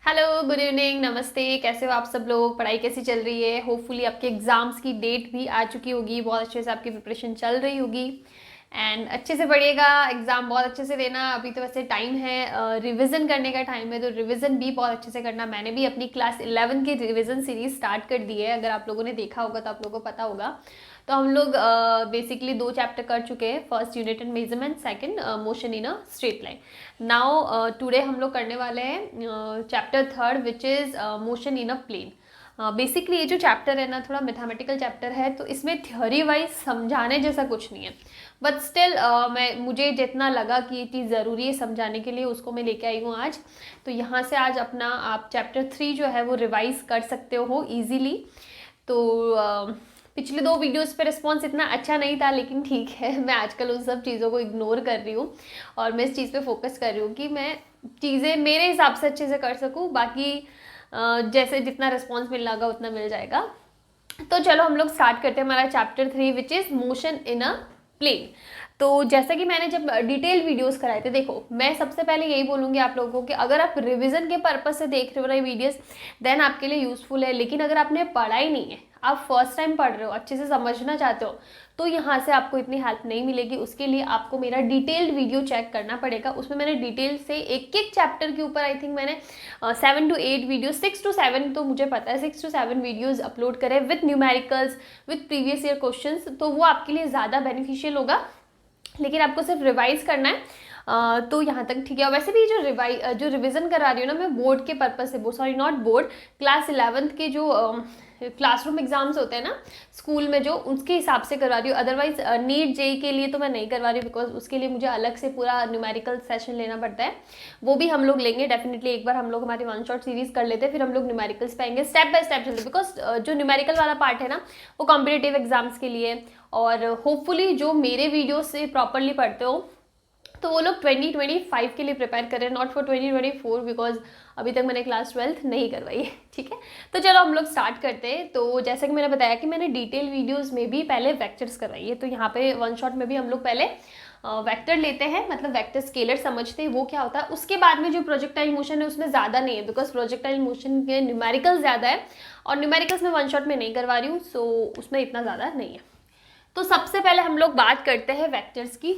Hello, good evening, नमस्ते। कैसे हो आप सब लोग? पढ़ाई कैसी चल रही है? होपफुली आपके एग्ज़ाम्स की डेट भी आ चुकी होगी, बहुत अच्छे से आपकी प्रिपरेशन चल रही होगी एंड अच्छे से पढ़िएगा। एग्ज़ाम बहुत अच्छे से देना। अभी तो वैसे टाइम है, रिवीजन करने का टाइम है, तो रिवीजन भी बहुत अच्छे से करना। मैंने भी अपनी क्लास 11 की रिवीजन सीरीज स्टार्ट कर दी है। अगर आप लोगों ने देखा होगा तो आप लोगों को पता होगा। तो हम लोग बेसिकली 2 चैप्टर कर चुके हैं, first unit and measurement, second motion in a straight line. Now today हम लोग करने वाले हैं chapter third which is motion in a plane. Basically ये जो चैप्टर है ना, थोड़ा मैथमेटिकल चैप्टर है, तो इसमें थ्योरी वाइज समझाने जैसा कुछ नहीं है, बट स्टिल मुझे जितना लगा कि ये चीज़ ज़रूरी है समझाने के लिए, उसको मैं लेके आई हूँ आज। तो यहाँ से आज अपना आप चैप्टर 3 जो है वो रिवाइज कर सकते हो ईजीली। तो पिछले 2 वीडियोस पे रिस्पॉन्स इतना अच्छा नहीं था, लेकिन ठीक है, मैं आजकल उन सब चीज़ों को इग्नोर कर रही हूँ और मैं इस चीज़ पे फोकस कर रही हूँ कि मैं चीज़ें मेरे हिसाब से अच्छे से कर सकूँ। बाकी जैसे जितना रिस्पॉन्स मिल रहा उतना मिल जाएगा। तो चलो हम लोग स्टार्ट करते हैं हमारा chapter 3 which is motion in a plane. तो जैसा कि मैंने जब डिटेल वीडियोस कराए थे, देखो मैं सबसे पहले यही बोलूँगी आप लोगों को कि अगर आप रिवीजन के पर्पस से देख रहे हो ना वीडियोस, देन आपके लिए यूज़फुल है। लेकिन अगर आपने पढ़ा ही नहीं है, आप फर्स्ट टाइम पढ़ रहे हो, अच्छे से समझना चाहते हो, तो यहाँ से आपको इतनी हेल्प नहीं मिलेगी। उसके लिए आपको मेरा डिटेल्ड वीडियो चेक करना पड़ेगा। उसमें मैंने डिटेल से एक एक चैप्टर के ऊपर आई थिंक मैंने 7 to 8 वीडियो, 6 to 7 तो मुझे पता है, 6 to 7 वीडियोज़ अपलोड करे with numericals, with previous year questions. तो वो आपके लिए ज़्यादा बेनिफिशियल होगा, लेकिन आपको सिर्फ रिवाइज करना है। तो यहाँ तक ठीक है। वैसे भी जो रिवीजन करा रही हूँ ना मैं, बोर्ड के पर्पज से, sorry not board, class 11th के जो क्लासरूम एग्जाम्स होते हैं ना स्कूल में, जो उसके हिसाब से करवा रही हूँ। अदरवाइज नीट जेई के लिए तो मैं नहीं करवा रही हूँ, बिकॉज उसके लिए मुझे अलग से पूरा न्यूमेरिकल सेशन लेना पड़ता है। वो भी हम लोग लेंगे डेफिनेटली। एक बार हम लोग हमारी 1 शॉट सीरीज कर लेते हैं, फिर हम लोग न्यूमेरिकल्स पे आएंगे, स्टेप बाय स्टेप चलते, बिकॉज जो न्यूमेरिकल वाला पार्ट है ना वो कॉम्पिटेटिव एग्जाम्स के लिए। और होपफुली जो मेरे वीडियो से प्रॉपरली पढ़ते हो तो वो लोग 2025 के लिए प्रिपेयर करें, नॉट फॉर 2024, बिकॉज अभी तक मैंने क्लास 12th नहीं करवाई है। ठीक है, तो चलो हम लोग स्टार्ट करते हैं। तो जैसा कि मैंने बताया कि मैंने डिटेल वीडियोस में भी पहले वेक्टर्स करवाई है, तो यहाँ पे 1 शॉट में भी हम लोग पहले वेक्टर लेते हैं, मतलब वेक्टर स्केलर समझते हैं वो क्या होता है। उसके बाद में जो प्रोजेक्टाइल मोशन है उसमें ज़्यादा नहीं है, बिकॉज प्रोजेक्टाइल मोशन के न्यूमेरिकल ज़्यादा है और न्यूमेरिकल्स में 1 शॉट में नहीं करवा रही हूँ, सो उसमें इतना ज़्यादा नहीं है। तो सबसे पहले हम लोग बात करते हैं वेक्टर्स की।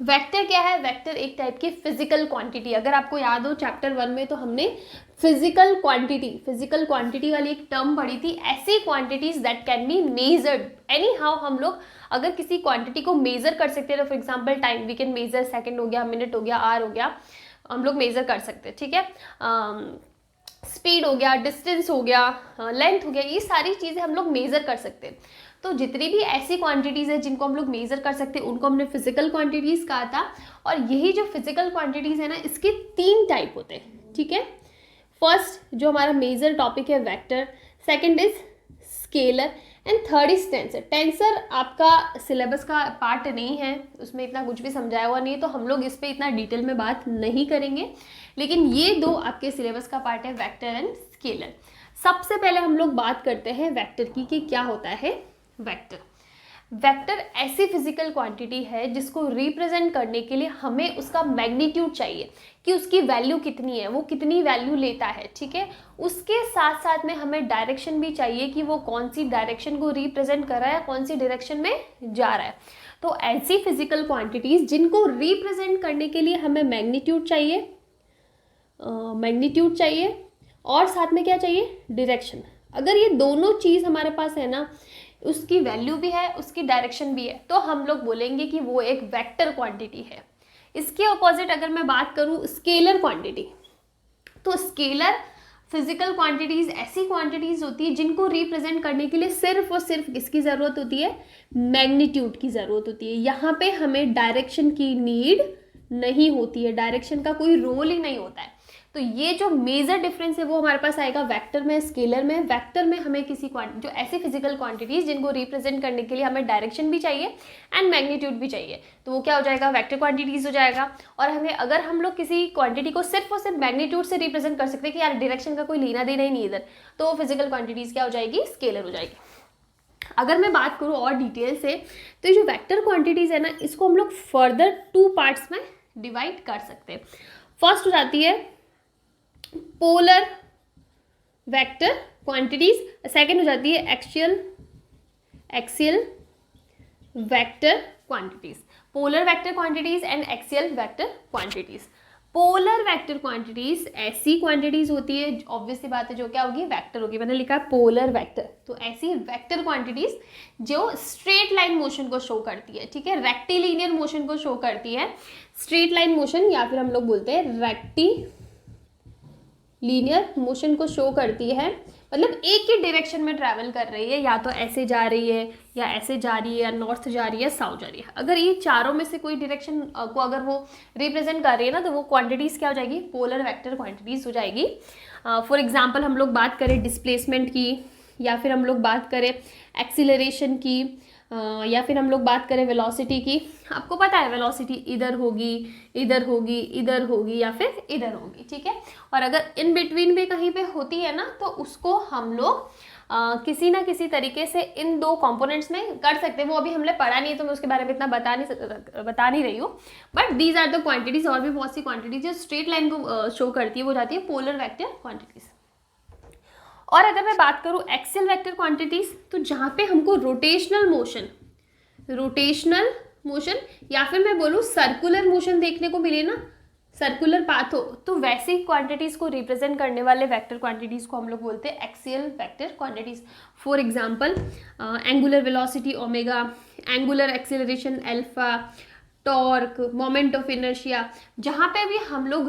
वेक्टर क्या है? वेक्टर एक टाइप की फिजिकल क्वांटिटी। अगर आपको याद हो चैप्टर 1 में तो हमने फिजिकल क्वांटिटी वाली एक टर्म पढ़ी थी, ऐसी quantities that can be measured any how. हम लोग अगर किसी क्वांटिटी को मेजर कर सकते हैं, for example time, we can measure second हो गया, मिनट हो गया, आवर हो गया, हम लोग मेजर कर सकते हैं। ठीक है, स्पीड हो गया, डिस्टेंस हो गया, लेंथ हो गया, ये सारी चीज़ें हम लोग मेजर कर सकते हैं। तो जितनी भी ऐसी क्वांटिटीज़ है जिनको हम लोग मेजर कर सकते हैं उनको हमने फिजिकल क्वांटिटीज़ कहा था। और यही जो फिजिकल क्वांटिटीज़ है ना, इसके 3 टाइप होते हैं। ठीक है, फर्स्ट जो हमारा मेजर टॉपिक है vector, second is scalar and third is tensor. Tensor आपका सिलेबस का पार्ट नहीं है, उसमें इतना कुछ भी समझाया हुआ नहीं है, तो हम लोग इस पर इतना डिटेल में बात नहीं करेंगे। लेकिन ये 2 आपके सिलेबस का पार्ट है, वेक्टर एंड स्केलर। सबसे पहले हम लोग बात करते हैं वेक्टर की कि क्या होता है वेक्टर। वेक्टर ऐसी फिजिकल क्वांटिटी है जिसको रिप्रेजेंट करने के लिए हमें उसका मैग्नीट्यूड चाहिए कि उसकी वैल्यू कितनी है, वो कितनी वैल्यू लेता है। ठीक है, उसके साथ साथ में हमें डायरेक्शन भी चाहिए कि वो कौन सी डायरेक्शन को रिप्रेजेंट कर रहा है, कौन सी डायरेक्शन में जा रहा है। तो ऐसी फिजिकल क्वांटिटीज जिनको रिप्रेजेंट करने के लिए हमें मैग्नीट्यूड चाहिए और साथ में क्या चाहिए, डायरेक्शन। अगर ये दोनों चीज़ हमारे पास है ना, उसकी वैल्यू भी है, उसकी डायरेक्शन भी है, तो हम लोग बोलेंगे कि वो एक वेक्टर क्वांटिटी है। इसके ऑपोजिट अगर मैं बात करूं स्केलर क्वांटिटी, तो स्केलर फिजिकल क्वांटिटीज ऐसी क्वांटिटीज होती है जिनको रिप्रेजेंट करने के लिए सिर्फ और सिर्फ किसकी ज़रूरत होती है, मैग्नीट्यूड की ज़रूरत होती है। यहाँ पे हमें डायरेक्शन की नीड नहीं होती है, डायरेक्शन का कोई रोल ही नहीं होता है। तो ये जो मेजर डिफरेंस है वो हमारे पास आएगा वेक्टर में, स्केलर में। वेक्टर में हमें जो ऐसी फिजिकल क्वांटिटीज जिनको रिप्रेजेंट करने के लिए हमें डायरेक्शन भी चाहिए एंड मैग्नीट्यूड भी चाहिए, तो वो क्या हो जाएगा, वेक्टर क्वांटिटीज हो जाएगा। और हमें अगर हम लोग किसी क्वांटिटी को सिर्फ और सिर्फ मैग्नीट्यूड से रिप्रेजेंट कर सकते हैं कि यार डायरेक्शन का कोई लेना देना ही नहीं इधर, तो वो फिजिकल क्वांटिटीज क्या हो जाएगी, स्केलर हो जाएगी। अगर मैं बात करूँ और डिटेल से, तो ये जो वेक्टर क्वांटिटीज है ना, इसको हम लोग फर्दर 2 पार्ट्स में डिवाइड कर सकते हैं। फर्स्ट हो जाती है पोलर वेक्टर क्वांटिटीज, सेकेंड हो जाती है axial vector quantities. Polar vector quantities and axial vector quantities. Polar vector quantities ऐसी क्वांटिटीज होती है, ऑब्वियसली बात है, जो क्या होगी, वेक्टर होगी। मैंने लिखा है पोलर वेक्टर, तो ऐसी वेक्टर क्वांटिटीज जो स्ट्रेट लाइन मोशन को शो करती है, ठीक है, रेक्टिलिनियर मोशन को शो करती है। स्ट्रेट लाइन मोशन या फिर हम लोग बोलते हैं रेक्टिलिनियर मोशन को शो करती है, मतलब एक ही डायरेक्शन में ट्रैवल कर रही है, या तो ऐसे जा रही है, या ऐसे जा रही है, या नॉर्थ जा रही है, साउथ जा रही है। अगर ये चारों में से कोई डायरेक्शन को अगर वो रिप्रेजेंट कर रही है ना, तो वो क्वांटिटीज़ क्या हो जाएगी, पोलर वेक्टर क्वांटिटीज़ हो जाएगी। फॉर एग्जांपल हम लोग बात करें डिस्प्लेसमेंट की, या फिर हम लोग बात करें एक्सीलरेशन की, या फिर हम लोग बात करें वेलोसिटी की। आपको पता है वेलोसिटी इधर होगी, इधर होगी, इधर होगी, या फिर इधर होगी, ठीक है। और अगर इन बिटवीन भी कहीं पे होती है ना, तो उसको हम लोग किसी ना किसी तरीके से इन दो कंपोनेंट्स में कर सकते हैं। वो अभी हमने पढ़ा नहीं है, तो मैं उसके बारे में इतना बता नहीं रही हूँ, but these are the quantities. और भी बहुत सी क्वांटिटीज जो स्ट्रेट लाइन को शो करती है, वो जाती है पोलर वेक्टर क्वांटिटीज। और अगर मैं बात करूँ एक्सियल वेक्टर क्वांटिटीज, तो जहाँ पे हमको रोटेशनल मोशन या फिर मैं बोलूँ सर्कुलर मोशन देखने को मिले ना, सर्कुलर पाथ हो, तो वैसी क्वांटिटीज को रिप्रेजेंट करने वाले वेक्टर क्वांटिटीज को हम लोग बोलते हैं axial vector quantities. For example angular velocity omega, angular acceleration alpha, torque, moment of inertia. जहाँ पे भी हम लोग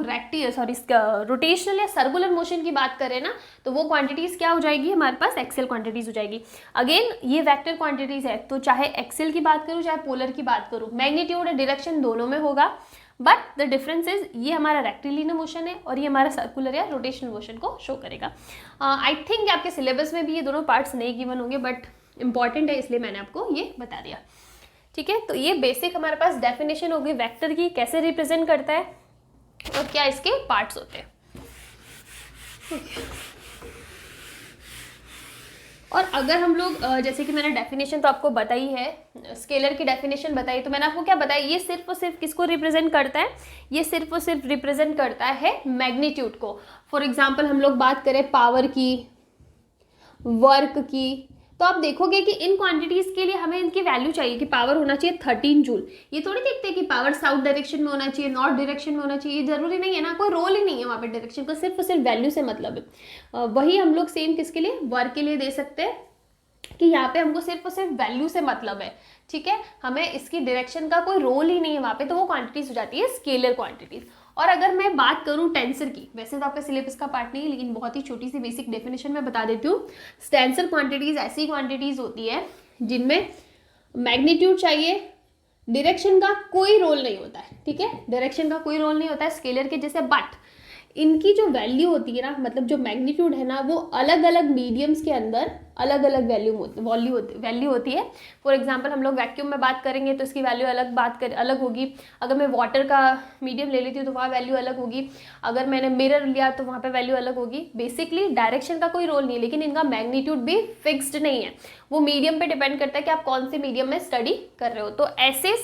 रोटेशनल या सर्कुलर मोशन की बात करें ना, तो वो क्वांटिटीज़ क्या हो जाएगी, हमारे पास एक्सेल क्वांटिटीज़ हो जाएगी। अगेन ये वेक्टर क्वांटिटीज़ है, तो चाहे एक्सेल की बात करूँ चाहे पोलर की बात करूँ, मैग्नीट्यूड और डायरेक्शन दोनों में होगा, बट द डिफरेंस इज ये हमारा रेक्टिलिनियर मोशन है और ये हमारा सर्कुलर या रोटेशनल मोशन को शो करेगा। आई थिंक आपके सिलेबस में भी ये दोनों पार्ट्स नहीं गिवन होंगे, बट इंपॉर्टेंट है इसलिए मैंने आपको ये बता दिया, ठीक है। तो ये बेसिक हमारे पास डेफिनेशन हो गई वेक्टर की, कैसे रिप्रेजेंट करता है और क्या इसके पार्ट्स होते हैं। और अगर हम लोग जैसे कि मैंने डेफिनेशन तो आपको बताई है, स्केलर की डेफिनेशन बताई, तो मैंने आपको क्या बताया, ये सिर्फ और सिर्फ किसको रिप्रेजेंट करता है, ये सिर्फ और सिर्फ रिप्रेजेंट करता है मैग्नीट्यूड को। फॉर एग्जांपल हम लोग बात करें पावर की, वर्क की, तो आप देखोगे कि इन क्वांटिटीज़ के लिए हमें इनकी वैल्यू चाहिए कि पावर होना चाहिए 13 जूल। ये थोड़ी देखते कि पावर साउथ डायरेक्शन में होना चाहिए, नॉर्थ डायरेक्शन में होना चाहिए, ये जरूरी नहीं है ना, कोई रोल ही नहीं है वहाँ पे डायरेक्शन का, सिर्फ और सिर्फ वैल्यू से मतलब है। वही हम लोग सेम किसके लिए, वर्क के लिए दे सकते हैं कि यहाँ पे हमको सिर्फ और सिर्फ वैल्यू से मतलब है, ठीक है, हमें इसकी डायरेक्शन का कोई रोल ही नहीं है वहाँ पे, तो वो क्वांटिटीज हो जाती है स्केलर क्वांटिटीज। और अगर मैं बात करूं टेंसर की, वैसे तो आपका सिलेबस का पार्ट नहीं है, लेकिन बहुत ही छोटी सी बेसिक डेफिनेशन में बता देती हूँ। टेंसर क्वांटिटीज ऐसी क्वांटिटीज होती है जिनमें मैग्नीट्यूड चाहिए, डायरेक्शन का कोई रोल नहीं होता है, ठीक है, डायरेक्शन का कोई रोल नहीं होता है स्केलर के जैसे, बट इनकी जो वैल्यू होती है ना, मतलब जो मैग्नीट्यूड है ना, वो अलग अलग मीडियम्स के अंदर अलग अलग वैल्यू होती है। फॉर एग्जांपल हम लोग वैक्यूम में बात करेंगे तो इसकी वैल्यू अलग होगी। अगर मैं वाटर का मीडियम ले लेती हूँ तो वहाँ वैल्यू अलग होगी। अगर मैंने मिरर लिया तो वहाँ पे वैल्यू अलग होगी। बेसिकली डायरेक्शन का कोई रोल नहीं है, लेकिन इनका मैग्नीट्यूड भी फिक्स्ड नहीं है, वो मीडियम पे डिपेंड करता है कि आप कौन से मीडियम में स्टडी कर रहे हो। तो ऐसे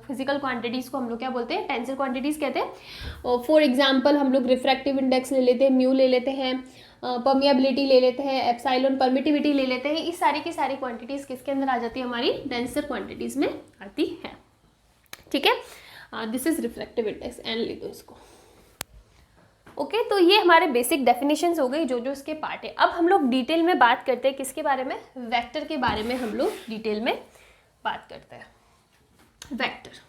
फिजिकल क्वांटिटीज़ को हम लोग क्या बोलते हैं, टेंसर क्वांटिटीज़ कहते हैं। फॉर एग्जाम्पल हम लोग रिफ्रैक्टिव इंडेक्स ले लेते हैं, म्यू ले लेते हैं, परमिएबिलिटी ले लेते हैं, एप्सिलॉन परमिटिविटी ले लेते हैं। इस सारी की सारी क्वांटिटीज़ किसके अंदर आ जाती है, हमारी टेंसर क्वांटिटीज़ में आती है, ठीक है। This is refractive index and ले दो इसको, ओके। तो ये हमारे बेसिक डेफिनेशंस हो गई, जो जो इसके पार्ट है। अब हम लोग डिटेल में बात करते हैं किसके बारे में, वेक्टर के बारे में हम लोग डिटेल में बात करते हैं। वेक्टर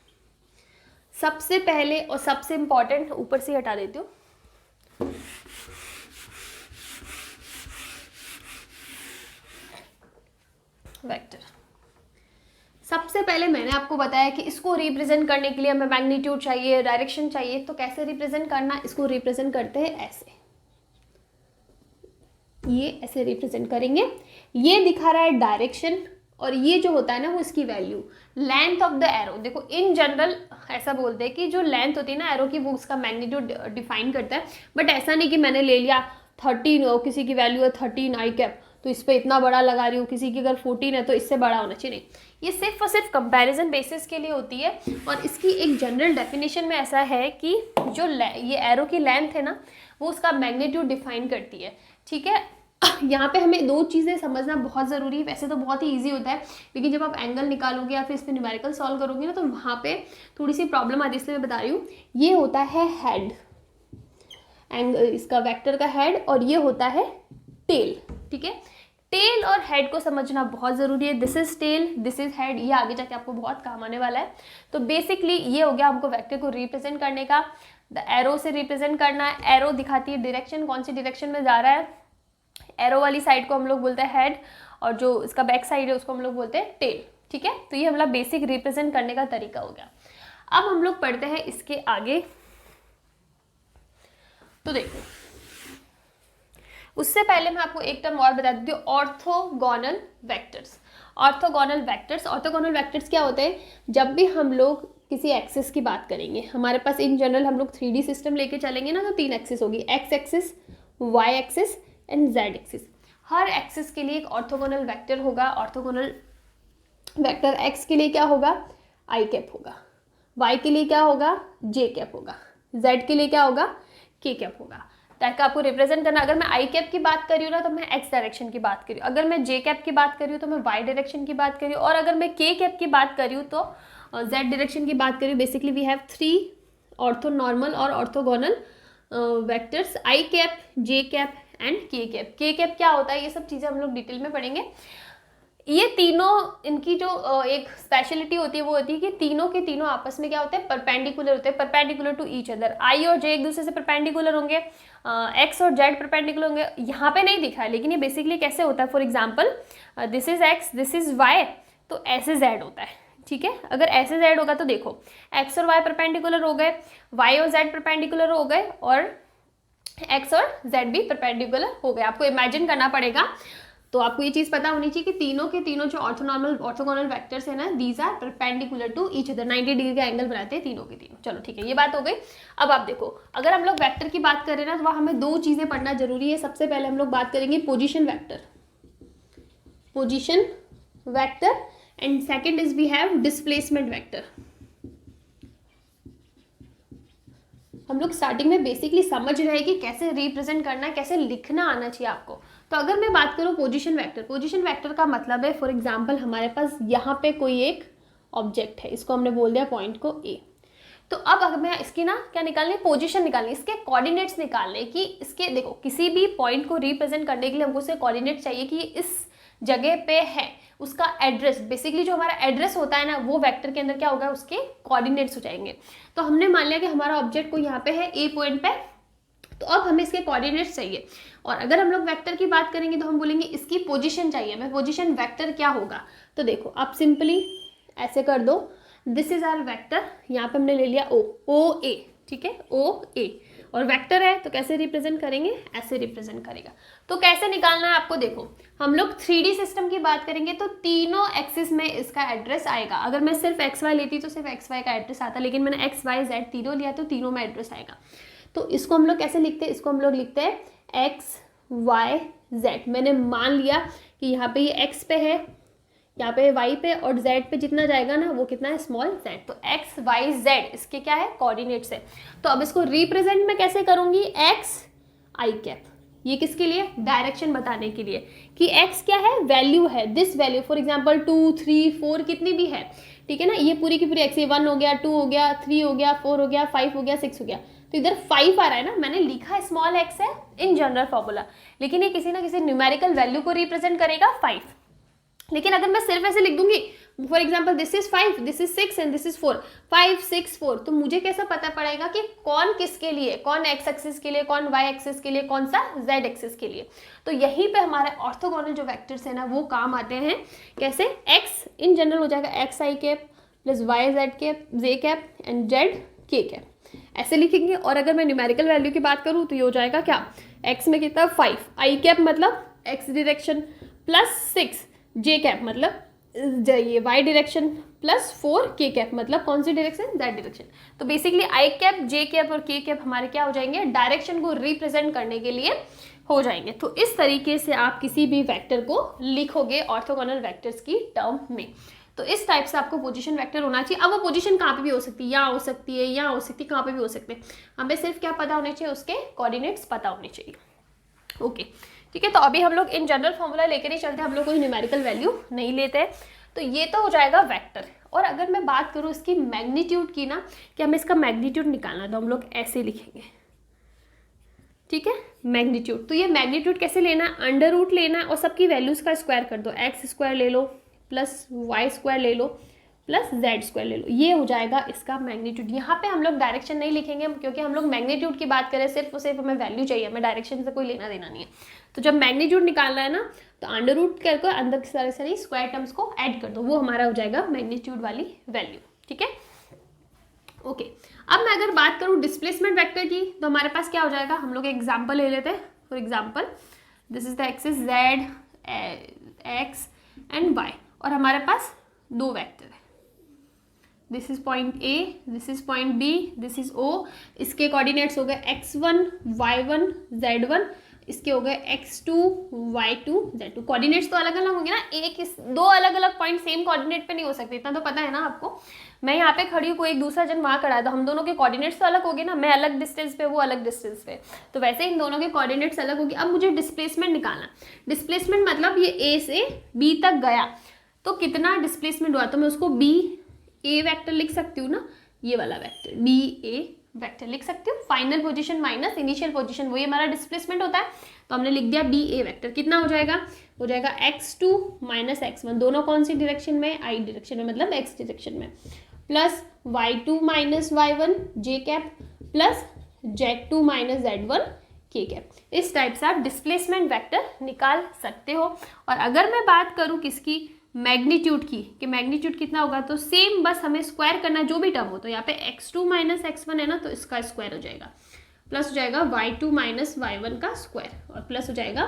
सबसे पहले और सबसे इंपॉर्टेंट, ऊपर से हटा देती हूँ, वेक्टर सबसे पहले मैंने आपको बताया कि इसको रिप्रेजेंट करने के लिए हमें मैग्नीट्यूड चाहिए, डायरेक्शन चाहिए। तो कैसे रिप्रेजेंट करना, इसको रिप्रेजेंट करते हैं ऐसे, ये ऐसे रिप्रेजेंट करेंगे। ये दिखा रहा है डायरेक्शन, और ये जो होता है ना वो इसकी value, length of the arrow. देखो इन जनरल ऐसा बोलते हैं कि जो लेंथ होती है ना एरो की, वो उसका मैग्नीट्यूड डिफाइन करता है। बट ऐसा नहीं कि मैंने ले लिया 13 और किसी की वैल्यू है 13 आई कैप, तो इस पर इतना बड़ा लगा रही हूँ, किसी की अगर 14 है तो इससे बड़ा होना चाहिए, नहीं, ये सिर्फ और सिर्फ कंपैरिजन बेसिस के लिए होती है। और इसकी एक जनरल डेफिनेशन में ऐसा है कि जो ये एरो की लेंथ है ना, वो उसका मैग्नीट्यूड डिफाइन करती है, ठीक है। यहाँ पे हमें दो चीज़ें समझना बहुत ज़रूरी है। वैसे तो बहुत ही इजी होता है, लेकिन जब आप एंगल निकालोगे या फिर इस पर न्यूमेरिकल सॉल्व करोगे ना, तो वहाँ पे थोड़ी सी प्रॉब्लम आती है, इसलिए मैं बता रही हूँ। ये होता है हेड, एंगल इसका वेक्टर का हेड, और ये होता है टेल, ठीक है। टेल और हेड को समझना बहुत ज़रूरी है। This is tail, this is head, ये आगे जाके आपको बहुत काम आने वाला है। तो बेसिकली ये हो गया हमको वेक्टर को रिप्रेजेंट करने का, द एरो से रिप्रेजेंट करना है। एरो दिखाती है डायरेक्शन, कौन सी डायरेक्शन में जा रहा है। एरो वाली साइड को हम लोग बोलते हैं हेड, और जो इसका बैक साइड है उसको हम लोग बोलते हैं टेल, ठीक है। तो ये हमारा बेसिक रिप्रेजेंट करने का तरीका हो गया। अब हम लोग पढ़ते हैं इसके आगे। तो देखो, उससे पहले मैं आपको एक टर्म और बता देती हूँ, orthogonal vectors. Orthogonal vectors, orthogonal vectors क्या होते हैं? जब भी हम लोग किसी एक्सिस की बात करेंगे, हमारे पास इन जनरल हम लोग 3D सिस्टम लेके चलेंगे ना, तो 3 एक्सिस होगी, X axis, Y axis and Z axis. हर एक्सिस के लिए एक ऑर्थोगोनल वेक्टर होगा। ऑर्थोगोनल वेक्टर एक्स के लिए क्या होगा? आई कैप होगा। वाई के लिए क्या होगा? जे कैप होगा। जेड के लिए क्या होगा? के कैप होगा। ताकि आपको रिप्रेजेंट करना, अगर मैं आई कैप की बात कर रही हूँ ना, तो मैं एक्स डायरेक्शन की बात कर रही हूँ। अगर मैं जे कैप की बात कर रही हूँ तो मैं वाई डायरेक्शन की बात कर रही हूँ। और अगर मैं के कैप की बात कर रही हूँ तो जेड डायरेक्शन की बात कर रही हूँ। बेसिकली वी हैव 3 ऑर्थोनॉर्मल और orthogonal vectors, I cap, J cap and के कैप। के कैप क्या होता है, ये सब चीज़ें हम लोग डिटेल में पढ़ेंगे। ये तीनों, इनकी जो एक स्पेशलिटी होती है वो होती है कि तीनों के तीनों आपस में क्या होते हैं? परपेंडिकुलर होते हैं, परपेंडिकुलर टू ईच अदर। आई और जे एक दूसरे से परपेंडिकुलर होंगे, एक्स और जेड परपेंडिकुलर होंगे। यहाँ पे नहीं दिखा है, लेकिन ये बेसिकली कैसे होता है? For example, this is X, this is Y, तो ऐसे जेड होता है, ठीक है। अगर ऐसे जेड होगा तो देखो, एक्स और वाई परपेंडिकुलर हो गए, वाई और जेड परपेंडिकुलर हो गए, और एक्स और जेड भी परपेंडिकुलर हो गए। आपको इमेजिन करना पड़ेगा। तो आपको ये चीज़ पता होनी चाहिए कि तीनों के तीनों जो ऑर्थोगोनल वेक्टर्स है ना, these are perpendicular to each other, 90 degree का एंगल बनाते हैं तीनों के तीनों। चलो ठीक है, ये बात हो गई। अब आप देखो, अगर हम लोग वेक्टर की बात करें ना, तो वहाँ हमें 2 चीज़ें पढ़ना जरूरी है। सबसे पहले हम लोग बात करेंगे position vector, position vector, and second is we have displacement vector. हम लोग स्टार्टिंग में बेसिकली समझ रहे हैं कि कैसे रिप्रेजेंट करना है, कैसे लिखना आना चाहिए आपको। तो अगर मैं बात करूँ पोजीशन वेक्टर, पोजीशन वेक्टर का मतलब है, फॉर एग्जांपल हमारे पास यहाँ पे कोई एक ऑब्जेक्ट है, इसको हमने बोल दिया पॉइंट को ए। तो अब अगर मैं इसकी ना क्या निकालनी, पोजीशन निकालनी, इसके कोऑर्डिनेट्स निकालने कि इसके, देखो किसी भी पॉइंट को रिप्रेजेंट करने के लिए हमको उसके कोऑर्डिनेट चाहिए कि इस जगह पे है, उसका एड्रेस, बेसिकली जो हमारा एड्रेस होता है ना, वो वेक्टर के अंदर क्या होगा? उसके कोऑर्डिनेट्स हो जाएंगे। तो हमने मान लिया कि हमारा ऑब्जेक्ट को यहाँ पे है ए पॉइंट पे, तो अब हमें इसके कोऑर्डिनेट्स चाहिए। और अगर हम लोग वेक्टर की बात करेंगे तो हम बोलेंगे इसकी पोजीशन चाहिए हमें। पोजीशन वेक्टर क्या होगा? तो देखो, आप सिंपली ऐसे कर दो, दिस इज आवर वेक्टर, यहाँ पे हमने ले लिया ओ ए, ठीक है, ओ ए, और वेक्टर है तो कैसे रिप्रेजेंट करेंगे? ऐसे रिप्रेजेंट करेगा। तो कैसे निकालना है आपको? देखो, हम लोग 3D सिस्टम की बात करेंगे तो तीनों एक्सिस में इसका एड्रेस आएगा। अगर मैं सिर्फ एक्स वाई लेती तो सिर्फ एक्स वाई का एड्रेस आता, लेकिन मैंने एक्स वाई जेड तीनों लिया तो तीनों में एड्रेस आएगा। तो इसको हम लोग कैसे लिखते हैं? इसको हम लोग लिखते हैं एक्स वाई जेड। मैंने मान लिया कि यहाँ पे ये एक्स पे है, यहाँ पे वाई पे, और जेड पे जितना जाएगा ना वो कितना है? Small Z. तो एक्स वाई जेड इसके क्या है? कोऑर्डिनेट्स है। तो अब इसको रिप्रेजेंट मैं कैसे करूंगी? एक्स आई कैप, ये किसके लिए? डायरेक्शन बताने के लिए कि एक्स क्या है? वैल्यू है, दिस वैल्यू, फॉर एग्जाम्पल 2, 3, 4 कितनी भी है, ठीक है ना, ये पूरी की पूरी एक्स, 1 हो गया, 2 हो गया, 3 हो गया, 4 हो गया, 5 हो गया, 6 हो गया। तो इधर 5 आ रहा है ना, मैंने लिखा स्मॉल एक्स है इन जनरल फॉर्मूला, लेकिन ये किसी ना किसी न्यूमेरिकल वैल्यू को रिप्रेजेंट करेगा 5। लेकिन अगर मैं सिर्फ ऐसे लिख दूंगी, for example this is 5, this is 6 and this is 4, 5, 6, 4, तो मुझे कैसे पता पड़ेगा कि कौन किसके लिए, कौन एक्स एक्सिस के लिए, कौन वाई एक्सिस के लिए, कौन सा जेड एक्सिस के लिए? तो यहीं पे हमारे ऑर्थोगोनल जो वेक्टर्स है ना, वो काम आते हैं। कैसे? एक्स इन जनरल हो जाएगा X I cap plus Y Z cap, J cap and Z K cap, ऐसे लिखेंगे। और अगर मैं न्यूमेरिकल वैल्यू की बात करूँ तो ये हो जाएगा क्या? एक्स में कितना? 5, आई कैप मतलब एक्स डायरेक्शन, प्लस 6 जे कैप मतलब ये वाई डायरेक्शन, प्लस 4 के कैप मतलब कौन सी डायरेक्शन? Z direction. तो basically I cap, J cap और के कैप हमारे क्या हो जाएंगे? डायरेक्शन को रिप्रेजेंट करने के लिए हो जाएंगे। तो इस तरीके से आप किसी भी वेक्टर को लिखोगे ऑर्थोगोनल वेक्टर्स की टर्म में। तो इस टाइप से आपको पोजीशन वेक्टर होना चाहिए। अब वो पोजीशन कहाँ पे भी हो सकती है, यहाँ हो सकती है, यहाँ हो सकती है, कहाँ पे भी हो सकते हैं, हमें सिर्फ क्या पता होने चाहिए, उसके कोऑर्डिनेट्स पता होने चाहिए। ओके ठीक है, तो अभी हम लोग इन जनरल फॉर्मूला लेकर ही चलते हैं, हम लोग कोई न्यूमेरिकल वैल्यू नहीं लेते हैं। तो ये तो हो जाएगा वेक्टर। और अगर मैं बात करूँ इसकी मैग्नीट्यूड की ना, कि हमें इसका मैग्नीट्यूड निकालना, तो हम लोग ऐसे लिखेंगे, ठीक है, मैग्नीट्यूड। तो ये मैग्नीट्यूड कैसे लेना है, अंडर रूट लेना है और सबकी वैल्यूज का स्क्वायर कर दो, एक्स स्क्वायर ले लो प्लस वाई स्क्वायर ले लो प्लस जेड स्क्वायर ले लो, ये हो जाएगा इसका मैग्नीट्यूड। यहाँ पे हम लोग डायरेक्शन नहीं लिखेंगे क्योंकि हम लोग मैग्नीट्यूड की बात करें, सिर्फ और सिर्फ हमें वैल्यू चाहिए, हमें डायरेक्शन से कोई लेना देना नहीं है। तो जब मैग्नीट्यूड निकालना है ना, तो अंडर रूट करके अंदर की सारी सारी स्क्वायर टर्म्स को ऐड कर दो, वो हमारा हो जाएगा मैग्नीट्यूड वाली वैल्यू। ठीक है, ओके। अब मैं अगर बात करूँ डिस्प्लेसमेंट वेक्टर की, तो हमारे पास क्या हो जाएगा, हम लोग एग्जाम्पल ले लेते हैं। For example this is the axis Z, X and Y, और हमारे पास दो वेक्टर है, this is point A, this is point B, this is O. इसके कोऑर्डिनेट्स हो गए x1, y1, z1, इसके हो गए x2, y2, z2। कोऑर्डिनेट्स तो अलग अलग होंगे ना, दो अलग अलग पॉइंट सेम कोऑर्डिनेट पे नहीं हो सकते, इतना तो पता है ना आपको। मैं यहाँ पे खड़ी हूँ, कोई एक दूसरा जन वहाँ खड़ा है, तो हम दोनों के कोऑर्डिनेट्स तो अलग होंगे ना, मैं अलग डिस्टेंस पे, वो अलग डिस्टेंस पे, तो वैसे इन दोनों के कोऑर्डिनेट्स अलग होंगे। अब मुझे डिस्प्लेसमेंट निकालना, डिस्प्लेसमेंट मतलब ये ए से बी तक गया तो कितना डिस्प्लेसमेंट हुआ, तो मैं उसको बी ए वेक्टर लिख सकती हूँ ना, ये वाला वेक्टर बी ए वेक्टर लिख सकती हूँ। Final position minus initial position, वही हमारा डिस्प्लेसमेंट होता है, तो हमने लिख दिया बी ए वेक्टर। कितना हो जाएगा, हो जाएगा x2 माइनस x1, दोनों कौन सी डायरेक्शन में, आई डायरेक्शन में, मतलब x डायरेक्शन में, plus y2 minus y1 J cap plus z2 minus z1 K cap. इस टाइप से आप डिस्प्लेसमेंट वेक्टर निकाल सकते हो। और अगर मैं बात करूँ किसकी, मैग्नीट्यूड की, कि मैग्नीट्यूड कितना होगा, तो सेम बस हमें स्क्वायर करना जो भी टर्म हो, तो यहाँ पे x2 माइनस x1 है ना, तो इसका स्क्वायर हो जाएगा, प्लस हो जाएगा y2 माइनस y1 का स्क्वायर, और प्लस हो जाएगा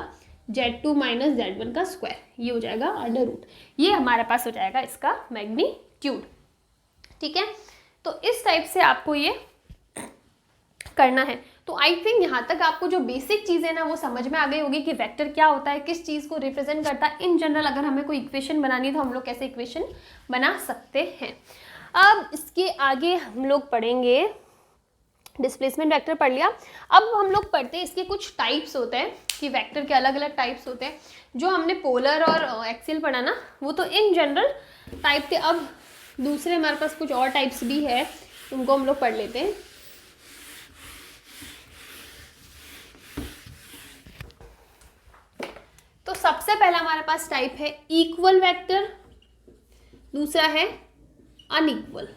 z2 माइनस z1 का स्क्वायर, ये हो जाएगा अंडर रूट। ये हमारे पास हो जाएगा इसका मैग्नीट्यूड। ठीक है, तो इस टाइप से आपको ये करना है। तो आई थिंक यहाँ तक आपको जो बेसिक चीज़ें ना वो समझ में आ गई होगी कि वेक्टर क्या होता है, किस चीज़ को रिप्रेजेंट करता है। इन जनरल अगर हमें कोई इक्वेशन बनानी है तो हम लोग कैसे इक्वेशन बना सकते हैं। अब इसके आगे हम लोग पढ़ेंगे, डिस्प्लेसमेंट वेक्टर पढ़ लिया, अब हम लोग पढ़ते हैं इसके कुछ टाइप्स होते हैं, कि वेक्टर के अलग अलग टाइप्स होते हैं। जो हमने पोलर और एक्सियल पढ़ा ना, वो तो इन जनरल टाइप थे। अब दूसरे हमारे पास कुछ और टाइप्स भी है, उनको हम लोग पढ़ लेते हैं। तो सबसे पहला हमारे पास टाइप है इक्वल वेक्टर, दूसरा है unequal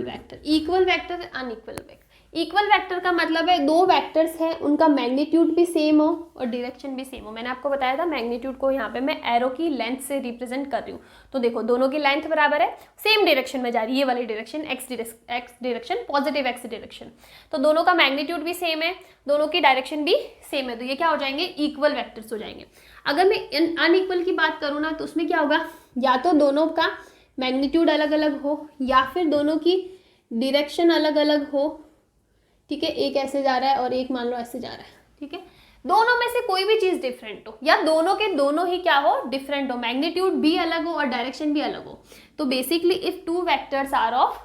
vector. Equal vector, unequal vector. Equal vector का मतलब है दो वेक्टर्स हैं, उनका मैग्नीट्यूड भी सेम हो और डायरेक्शन भी सेम हो। मैंने आपको बताया था मैग्नीट्यूड को यहाँ पे मैं एरो की लेंथ से रिप्रेजेंट कर रही हूँ, तो देखो दोनों की लेंथ बराबर है, सेम डायरेक्शन में जा रही है, ये वाली direction x direction, positive x direction, तो दोनों का मैग्नीट्यूड भी सेम है, दोनों की डायरेक्शन भी सेम है, तो ये क्या हो जाएंगे, इक्वल वेक्टर्स हो जाएंगे। अगर मैं अनइक्वल की बात करूँ ना, तो उसमें क्या होगा, या तो दोनों का मैग्नीट्यूड अलग अलग हो, या फिर दोनों की डायरेक्शन अलग अलग हो। ठीक है, एक ऐसे जा रहा है और एक मान लो ऐसे जा रहा है, ठीक है, दोनों में से कोई भी चीज डिफरेंट हो, या दोनों के दोनों ही क्या हो, डिफरेंट हो, मैग्नीट्यूड भी अलग हो और डायरेक्शन भी अलग हो। तो basically if two vectors are of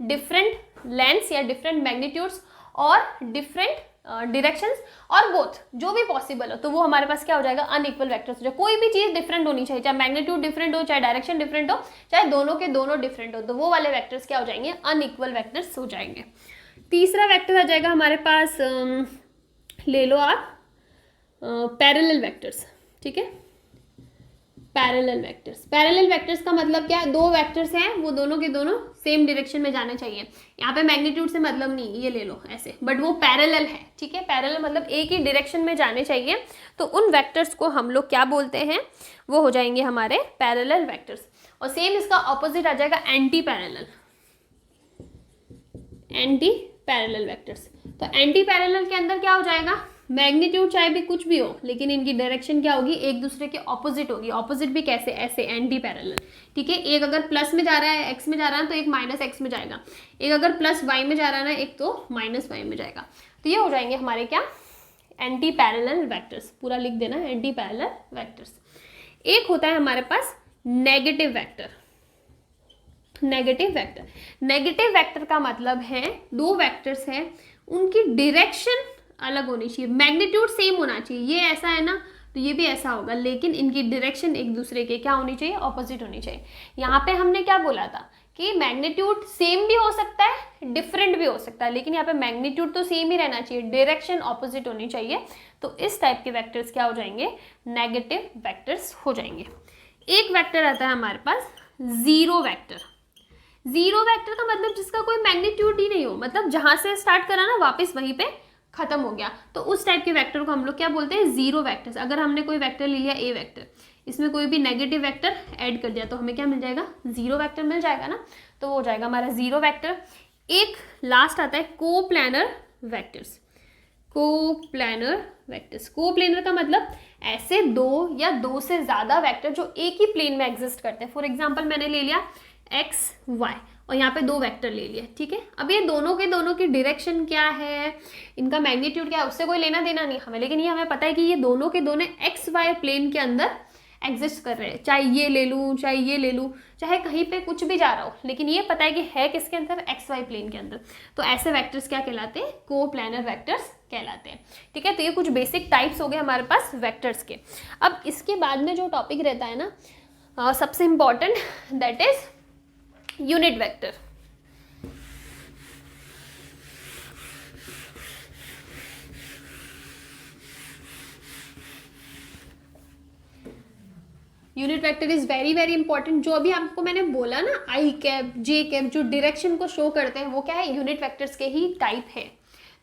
different lengths या डिफरेंट मैग्नीट्यूड्स और डिफरेंट डायरेक्शंस और बोथ, जो भी पॉसिबल हो, तो वो हमारे पास क्या हो जाएगा, अनइक्वल वेक्टर्स हो जाए। कोई भी चीज डिफरेंट होनी चाहिए, चाहे मैग्नीट्यूड डिफरेंट हो, चाहे डायरेक्शन डिफरेंट हो, चाहे दोनों के दोनों डिफरेंट हो, तो वो वाले वेक्टर्स क्या हो जाएंगे, अनइक्वल वेक्टर्स हो जाएंगे। तीसरा वेक्टर आ जाएगा हमारे पास, ले लो आप पैरेलल वेक्टर्स। ठीक है, पैरेलल वेक्टर्स। पैरेलल वेक्टर्स का मतलब क्या है, दो वेक्टर्स हैं, वो दोनों के दोनों सेम डायरेक्शन में जाने चाहिए। यहाँ पे मैग्नीट्यूड से मतलब नहीं, ये ले लो ऐसे, बट वो पैरेलल है। ठीक है, पैरेलल मतलब एक ही डायरेक्शन में जाने चाहिए, तो उन वेक्टर्स को हम लोग क्या बोलते हैं, वो हो जाएंगे हमारे पैरेलल वेक्टर्स। और सेम इसका ऑपोजिट आ जाएगा anti parallel, anti parallel vectors. तो एंटी पैरेलल के अंदर क्या हो जाएगा, मैग्नीट्यूड चाहे भी कुछ भी हो, लेकिन इनकी डायरेक्शन क्या होगी, एक दूसरे के ऑपोजिट होगी। ऑपोजिट भी कैसे, ऐसे, एंटी पैरेलल। ठीक है, एक अगर प्लस में जा रहा है, एक्स में जा रहा है, तो एक माइनस एक्स में जाएगा, एक अगर प्लस वाई में जा रहा है ना, एक तो माइनस वाई में जाएगा। तो ये हो जाएंगे हमारे क्या, एंटी पैरेलल वेक्टर्स, पूरा लिख देना एंटी पैरेलल वेक्टर्स। एक होता है हमारे पास negative vector. Negative vector, negative vector का मतलब है दो वेक्टर्स हैं, उनकी डायरेक्शन अलग होनी चाहिए, मैग्नीट्यूड सेम होना चाहिए। ये ऐसा है ना तो ये भी ऐसा होगा, लेकिन इनकी डायरेक्शन एक दूसरे के क्या होनी चाहिए, ऑपोजिट होनी चाहिए। यहाँ पे हमने क्या बोला था कि मैग्नीट्यूड सेम भी हो सकता है, डिफरेंट भी हो सकता है, लेकिन यहाँ पे मैग्नीट्यूड तो सेम ही रहना चाहिए, डायरेक्शन ऑपोजिट होनी चाहिए। तो इस टाइप के वेक्टर्स क्या हो जाएंगे, नेगेटिव वेक्टर्स हो जाएंगे। एक वेक्टर आता है हमारे पास जीरो वेक्टर। जीरो वेक्टर का मतलब जिसका कोई मैग्नीट्यूड ही नहीं हो, मतलब जहां से स्टार्ट करा ना वापस वहीं पे खत्म हो गया, तो उस टाइप के वेक्टर को हम लोग क्या बोलते हैं, जीरो वेक्टर्स। अगर हमने कोई वेक्टर ले लिया ए वेक्टर, इसमें कोई भी नेगेटिव वेक्टर ऐड कर दिया तो हमें क्या मिल जाएगा, जीरो वेक्टर मिल जाएगा ना, तो वो हो जाएगा हमारा जीरो वेक्टर। एक लास्ट आता है coplanar vectors. Coplanar vectors, coplanar का मतलब ऐसे दो या दो से ज्यादा वेक्टर जो एक ही प्लेन में एग्जिस्ट करते हैं। फॉर एग्जाम्पल मैंने ले लिया एक्स वाई और यहाँ पे दो वेक्टर ले लिए, ठीक है। अब ये दोनों की डायरेक्शन क्या है, इनका मैग्नीट्यूड क्या है, उससे कोई लेना देना नहीं हमें, लेकिन ये हमें पता है कि ये दोनों के दोनों एक्स वाई प्लेन के अंदर एग्जिस्ट कर रहे हैं। चाहे ये ले लूँ, चाहे ये ले लूँ, चाहे कहीं पे कुछ भी जा रहा हो, लेकिन ये पता है कि है किसके अंदर, एक्स वाई प्लेन के अंदर। तो ऐसे वेक्टर्स क्या कहलाते हैं, कोप्लानर वेक्टर्स कहलाते हैं, ठीक है। तो ये कुछ बेसिक टाइप्स हो गए हमारे पास वेक्टर्स के। अब इसके बाद में जो टॉपिक रहता है ना सबसे important, that is unit vector. Unit vector is very very important. जो अभी आपको मैंने बोला ना आई कैप जे कैप, जो डायरेक्शन को शो करते हैं वो क्या है, यूनिट वेक्टर्स के ही टाइप है।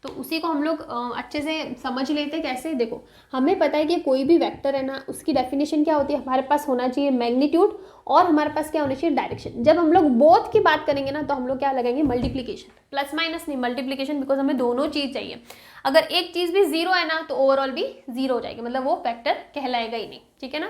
तो उसी को हम लोग अच्छे से समझ लेते हैं। कैसे, देखो हमें पता है कि कोई भी वेक्टर है ना, उसकी डेफिनेशन क्या होती है, हमारे पास होना चाहिए मैग्नीट्यूड और हमारे पास क्या होना चाहिए, डायरेक्शन। जब हम लोग बोथ की बात करेंगे ना तो हम लोग क्या लगाएंगे, मल्टीप्लीकेशन, प्लस माइनस नहीं, मल्टीप्लीकेशन, बिकॉज हमें दोनों चीज चाहिए। अगर एक चीज भी जीरो है ना तो ओवरऑल भी जीरो हो जाएगी, मतलब वो वेक्टर कहलाएगा ही नहीं, ठीक है ना।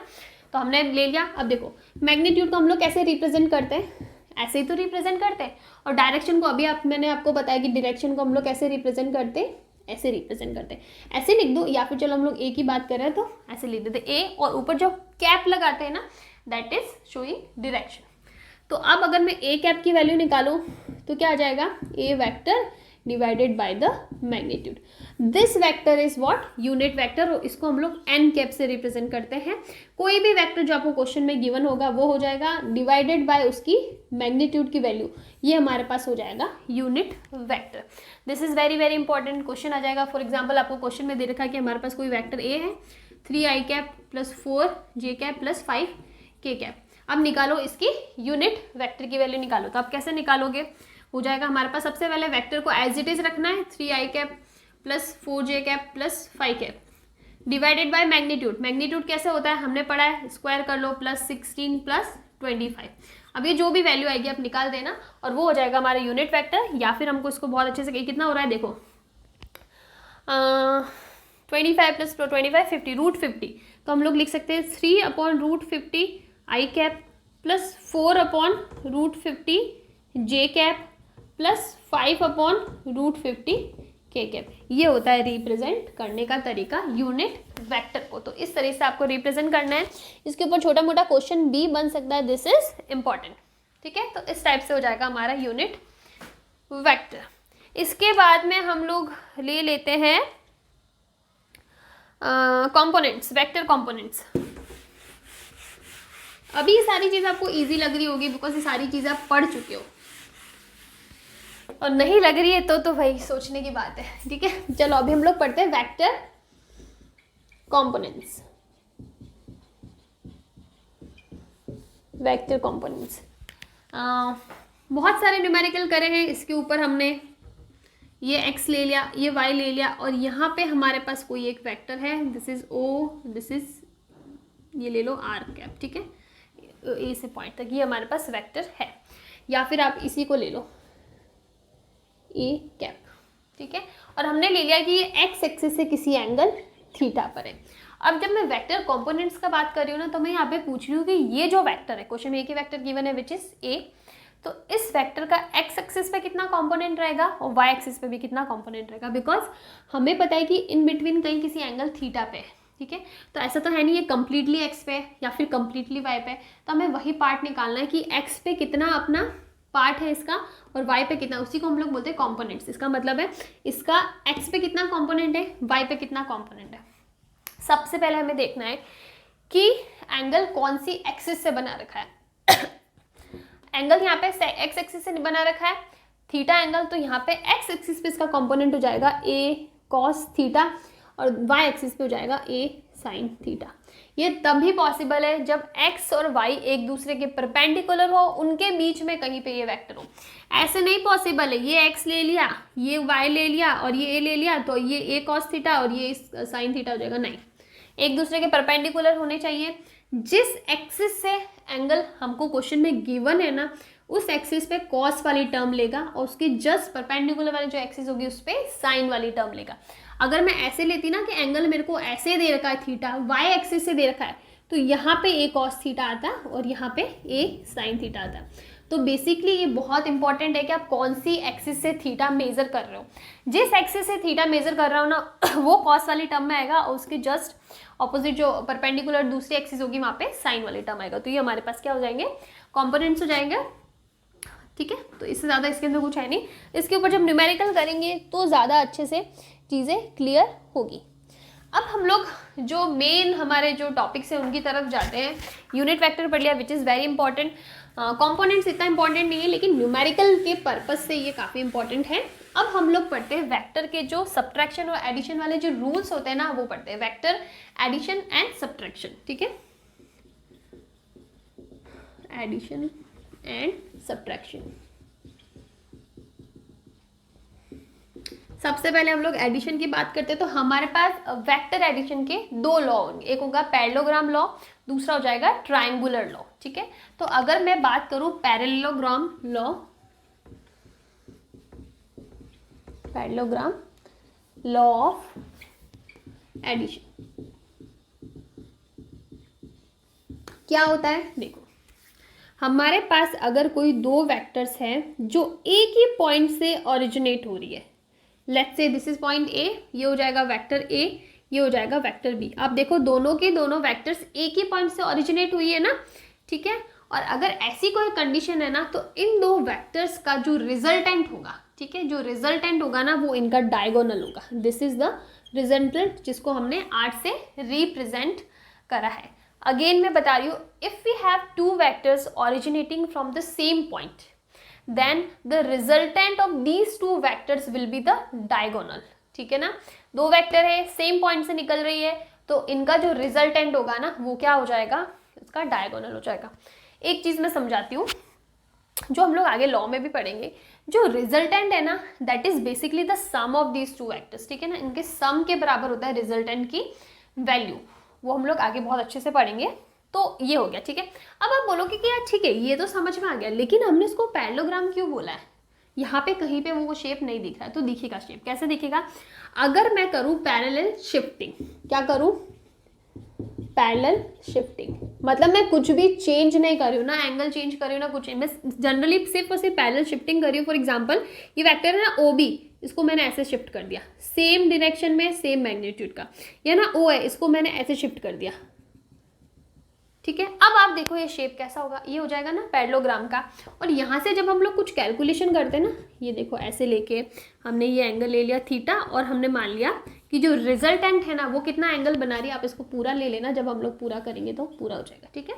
तो हमने ले लिया। अब देखो मैग्नीट्यूड को हम लोग कैसे रिप्रेजेंट करते हैं, ऐसे ही तो रिप्रेजेंट करते हैं। और डायरेक्शन को अभी मैंने आपको बताया कि डायरेक्शन को हम लोग कैसे रिप्रेजेंट करते हैं, ऐसे रिप्रेजेंट करते हैं। ऐसे लिख दो, या फिर चलो हम लोग ए की बात कर रहे हैं तो ऐसे लिख देते ए, और ऊपर जो कैप लगाते हैं ना दैट इज शोइंग डायरेक्शन। तो अब अगर मैं ए कैप की वैल्यू निकालूं तो क्या आ जाएगा, A vector divided by the magnitude. This vector is what, unit vector, और इसको हम लोग एन कैप से रिप्रेजेंट करते हैं। कोई भी वेक्टर जो आपको क्वेश्चन में गिवन होगा वो हो जाएगा डिवाइडेड बाय उसकी मैग्नीट्यूड की वैल्यू, ये हमारे पास हो जाएगा unit vector. This is very very important. Question आ जाएगा, फॉर एग्जाम्पल आपको क्वेश्चन में दे रखा है कि हमारे पास कोई वेक्टर ए है, 3i cap plus 4j cap plus 5k cap. अब निकालो इसकी यूनिट वेक्टर की वैल्यू निकालो। तो आप कैसे निकालोगे, हो जाएगा हमारे पास सबसे पहले वेक्टर को एज इट इज रखना है, 3i cap plus 4j cap plus 5 cap divided by magnitude. Magnitude कैसे होता है हमने पढ़ा है, स्क्वायर कर लो, प्लस 16 प्लस 25। अब ये जो भी वैल्यू आएगी आप निकाल देना और वो हो जाएगा हमारा यूनिट वेक्टर। या फिर हमको इसको बहुत अच्छे से, कितना हो रहा है देखो, 25 प्लस 25 50, रूट 50। तो हम लोग लिख सकते हैं 3/√50 आई कैप प्लस 4/√50 जे कैप प्लस 5/√50 के कैप। ये होता है रिप्रेजेंट करने का तरीका यूनिट वेक्टर को। तो इस तरह से आपको रिप्रेजेंट करना है। इसके ऊपर छोटा मोटा क्वेश्चन भी बन सकता है, दिस इज इंपॉर्टेंट, ठीक है। तो इस टाइप से हो जाएगा हमारा यूनिट वेक्टर। इसके बाद में हम लोग ले लेते हैं कंपोनेंट्स, वेक्टर कंपोनेंट्स। अभी ये सारी चीज़ आपको इजी लग रही होगी बिकॉज ये सारी चीज़ें आप पढ़ चुके हो, और नहीं लग रही है तो भाई सोचने की बात है, ठीक है। चलो अभी हम लोग पढ़ते हैं वेक्टर कंपोनेंट्स। वेक्टर कंपोनेंट्स बहुत सारे न्यूमेरिकल करे हैं। इसके ऊपर हमने ये x ले लिया, ये y ले लिया, और यहाँ पे हमारे पास कोई एक वेक्टर है, this is o, this is, ये ले लो r कैप, ठीक है, ए से पॉइंट तक ये हमारे पास वेक्टर है। या फिर आप इसी को ले लो ए कैप, ठीक है। और हमने ले लिया कि ये एक्स एक्सिस से किसी एंगल थीटा पर है। अब जब मैं वेक्टर कंपोनेंट्स का बात कर रही हूँ ना, तो मैं यहाँ पे पूछ रही हूँ कि ये जो वेक्टर है, क्वेश्चन में एक ही वेक्टर गिवन है विच इज ए, तो इस वेक्टर का एक्स एक्सिस पे कितना कंपोनेंट रहेगा और वाई एक्सिस पे भी कितना कंपोनेंट रहेगा, बिकॉज हमें पता है कि इन बिटवीन कहीं किसी एंगल थीटा पे है, ठीक है। तो ऐसा तो है नहीं ये कंप्लीटली एक्स पे या फिर कंप्लीटली वाई पे, तो हमें वही पार्ट निकालना है कि एक्स पे कितना अपना पार्ट है इसका और वाई पे कितना, उसी को हम लोग बोलते हैं कॉम्पोनेंट्स। इसका मतलब है इसका एक्स पे कितना कॉम्पोनेंट है, वाई पे कितना कॉम्पोनेंट है। सबसे पहले हमें देखना है कि एंगल कौन सी एक्सिस से बना रखा है। एंगल यहाँ पे एक्स एक्सिस से बना रखा है थीटा एंगल, तो यहाँ पे एक्स एक्सिस पे इसका कंपोनेंट हो जाएगा ए कॉस थीटा और वाई एक्सिस पे हो जाएगा ए साइन थीटा। ये तभी पॉसिबल है जब x और y एक दूसरे के परपेंडिकुलर हो, उनके बीच में कहीं पे ये वेक्टर हो। ऐसे नहीं पॉसिबल है ये x ले लिया, ये y ले लिया और ये a ले लिया तो ये a cos थीटा और ये साइन थीटा हो जाएगा, नहीं। एक दूसरे के परपेंडिकुलर होने चाहिए। जिस एक्सिस से एंगल हमको क्वेश्चन में गिवन है ना, उस एक्सिस पे कॉस वाली टर्म लेगा और उसकी जस्ट परपेंडिकुलर वाली जो एक्सिस होगी उस पर साइन वाली टर्म लेगा। अगर मैं ऐसे लेती ना कि एंगल मेरे को ऐसे दे रखा है थीटा, वाई एक्सिस से दे रखा है, तो यहाँ पे ए कॉस थीटा आता है और यहाँ पे ए साइन थीटा आता है। तो बेसिकली ये बहुत इंपॉर्टेंट है कि आप कौन सी एक्सिस से थीटा मेजर कर रहे हो। जिस एक्सिस से थीटा मेजर कर रहा हो ना वो कॉस वाली टर्म में आएगा और उसके जस्ट ऑपोजिट जो परपेंडिकुलर दूसरी एक्सिस होगी वहाँ पे साइन वाली टर्म आएगा। तो ये हमारे पास क्या हो जाएंगे, कॉम्पोनेंट्स हो जाएंगे, ठीक है। तो इससे ज़्यादा इसके अंदर कुछ है नहीं। इसके ऊपर जब न्यूमेरिकल करेंगे तो ज़्यादा अच्छे से चीज़ें क्लियर होगी। अब हम लोग जो मेन हमारे जो टॉपिक्स हैं उनकी तरफ जाते हैं। यूनिट वेक्टर पढ़ लिया which is very important. Components इतना इंपॉर्टेंट नहीं है लेकिन न्यूमेरिकल के पर्पस से ये काफ़ी इंपॉर्टेंट है। अब हम लोग पढ़ते हैं वेक्टर के जो सब्ट्रैक्शन और एडिशन वाले जो रूल्स होते हैं ना, वो पढ़ते हैं, वेक्टर एडिशन एंड सब्ट्रैक्शन, ठीक है। Addition and subtraction. सबसे पहले हम लोग एडिशन की बात करते हैं तो हमारे पास वेक्टर एडिशन के दो लॉ होंगे, एक होगा पैरेललोग्राम लॉ, दूसरा हो जाएगा ट्रायंगुलर लॉ, ठीक है। तो अगर मैं बात करूं parallelogram law, parallelogram law of addition क्या होता है, देखो हमारे पास अगर कोई दो वेक्टर्स हैं जो एक ही पॉइंट से ओरिजिनेट हो रही है, let's say this is point ए, ये हो जाएगा वेक्टर ए, ये हो जाएगा वेक्टर बी। आप देखो दोनों के दोनों वेक्टर्स एक ही पॉइंट से ओरिजिनेट हुई है ना, ठीक है। और अगर ऐसी कोई कंडीशन है ना तो इन दो वेक्टर्स का जो रिजल्टेंट होगा, ठीक है, जो रिजल्टेंट होगा ना वो इनका डायगोनल होगा। दिस इज द रिजल्टेंट जिसको हमने 8 से रिप्रेजेंट करा है। अगेन मैं बता रही हूँ, if we have two vectors originating from the same point then the resultant of these two vectors will be the diagonal, ठीक है ना। दो वेक्टर है सेम पॉइंट से निकल रही है तो इनका जो रिजल्टेंट होगा ना वो क्या हो जाएगा, इसका डायगोनल हो जाएगा। एक चीज मैं समझाती हूँ जो हम लोग आगे लॉ में भी पढ़ेंगे। जो रिजल्टेंट है ना that is basically the sum of these two vectors, ठीक है ना। इनके सम के बराबर होता है रिजल्टेंट की वैल्यू, वो हम लोग आगे बहुत अच्छे से पढ़ेंगे। तो ये हो गया, ठीक है। अब आप बोलोगे कि यार ठीक है ये तो समझ में आ गया, लेकिन हमने इसको पैरेललोग्राम क्यों बोला है, यहाँ पे कहीं पे वो शेप नहीं दिख रहा है। तो दिखेगा शेप, कैसे दिखेगा, अगर मैं करूँ पैरेलल शिफ्टिंग, क्या करूँ, पैरेलल शिफ्टिंग, मतलब मैं कुछ भी चेंज नहीं कर रही हूँ ना, एंगल चेंज कर रही हूँ ना कुछ, मैं जनरली सिर्फ और सिर्फ पैरेलल शिफ्टिंग कर रही हूँ। फॉर एग्जाम्पल ये वेक्टर है ना ओ बी, इसको मैंने ऐसे शिफ्ट कर दिया सेम डायरेक्शन में, सेम मैग्नीट्यूड का, या ना ओ है, इसको मैंने ऐसे शिफ्ट कर दिया, ठीक है। अब आप देखो ये शेप कैसा होगा, ये हो जाएगा ना पैरेललोग्राम का। और यहाँ से जब हम लोग कुछ कैलकुलेशन करते हैं ना, ये देखो ऐसे लेके हमने ये एंगल ले लिया थीटा और हमने मान लिया कि जो रिजल्टेंट है ना वो कितना एंगल बना रही है, आप इसको पूरा ले लेना, जब हम लोग पूरा करेंगे तो पूरा हो जाएगा, ठीक है।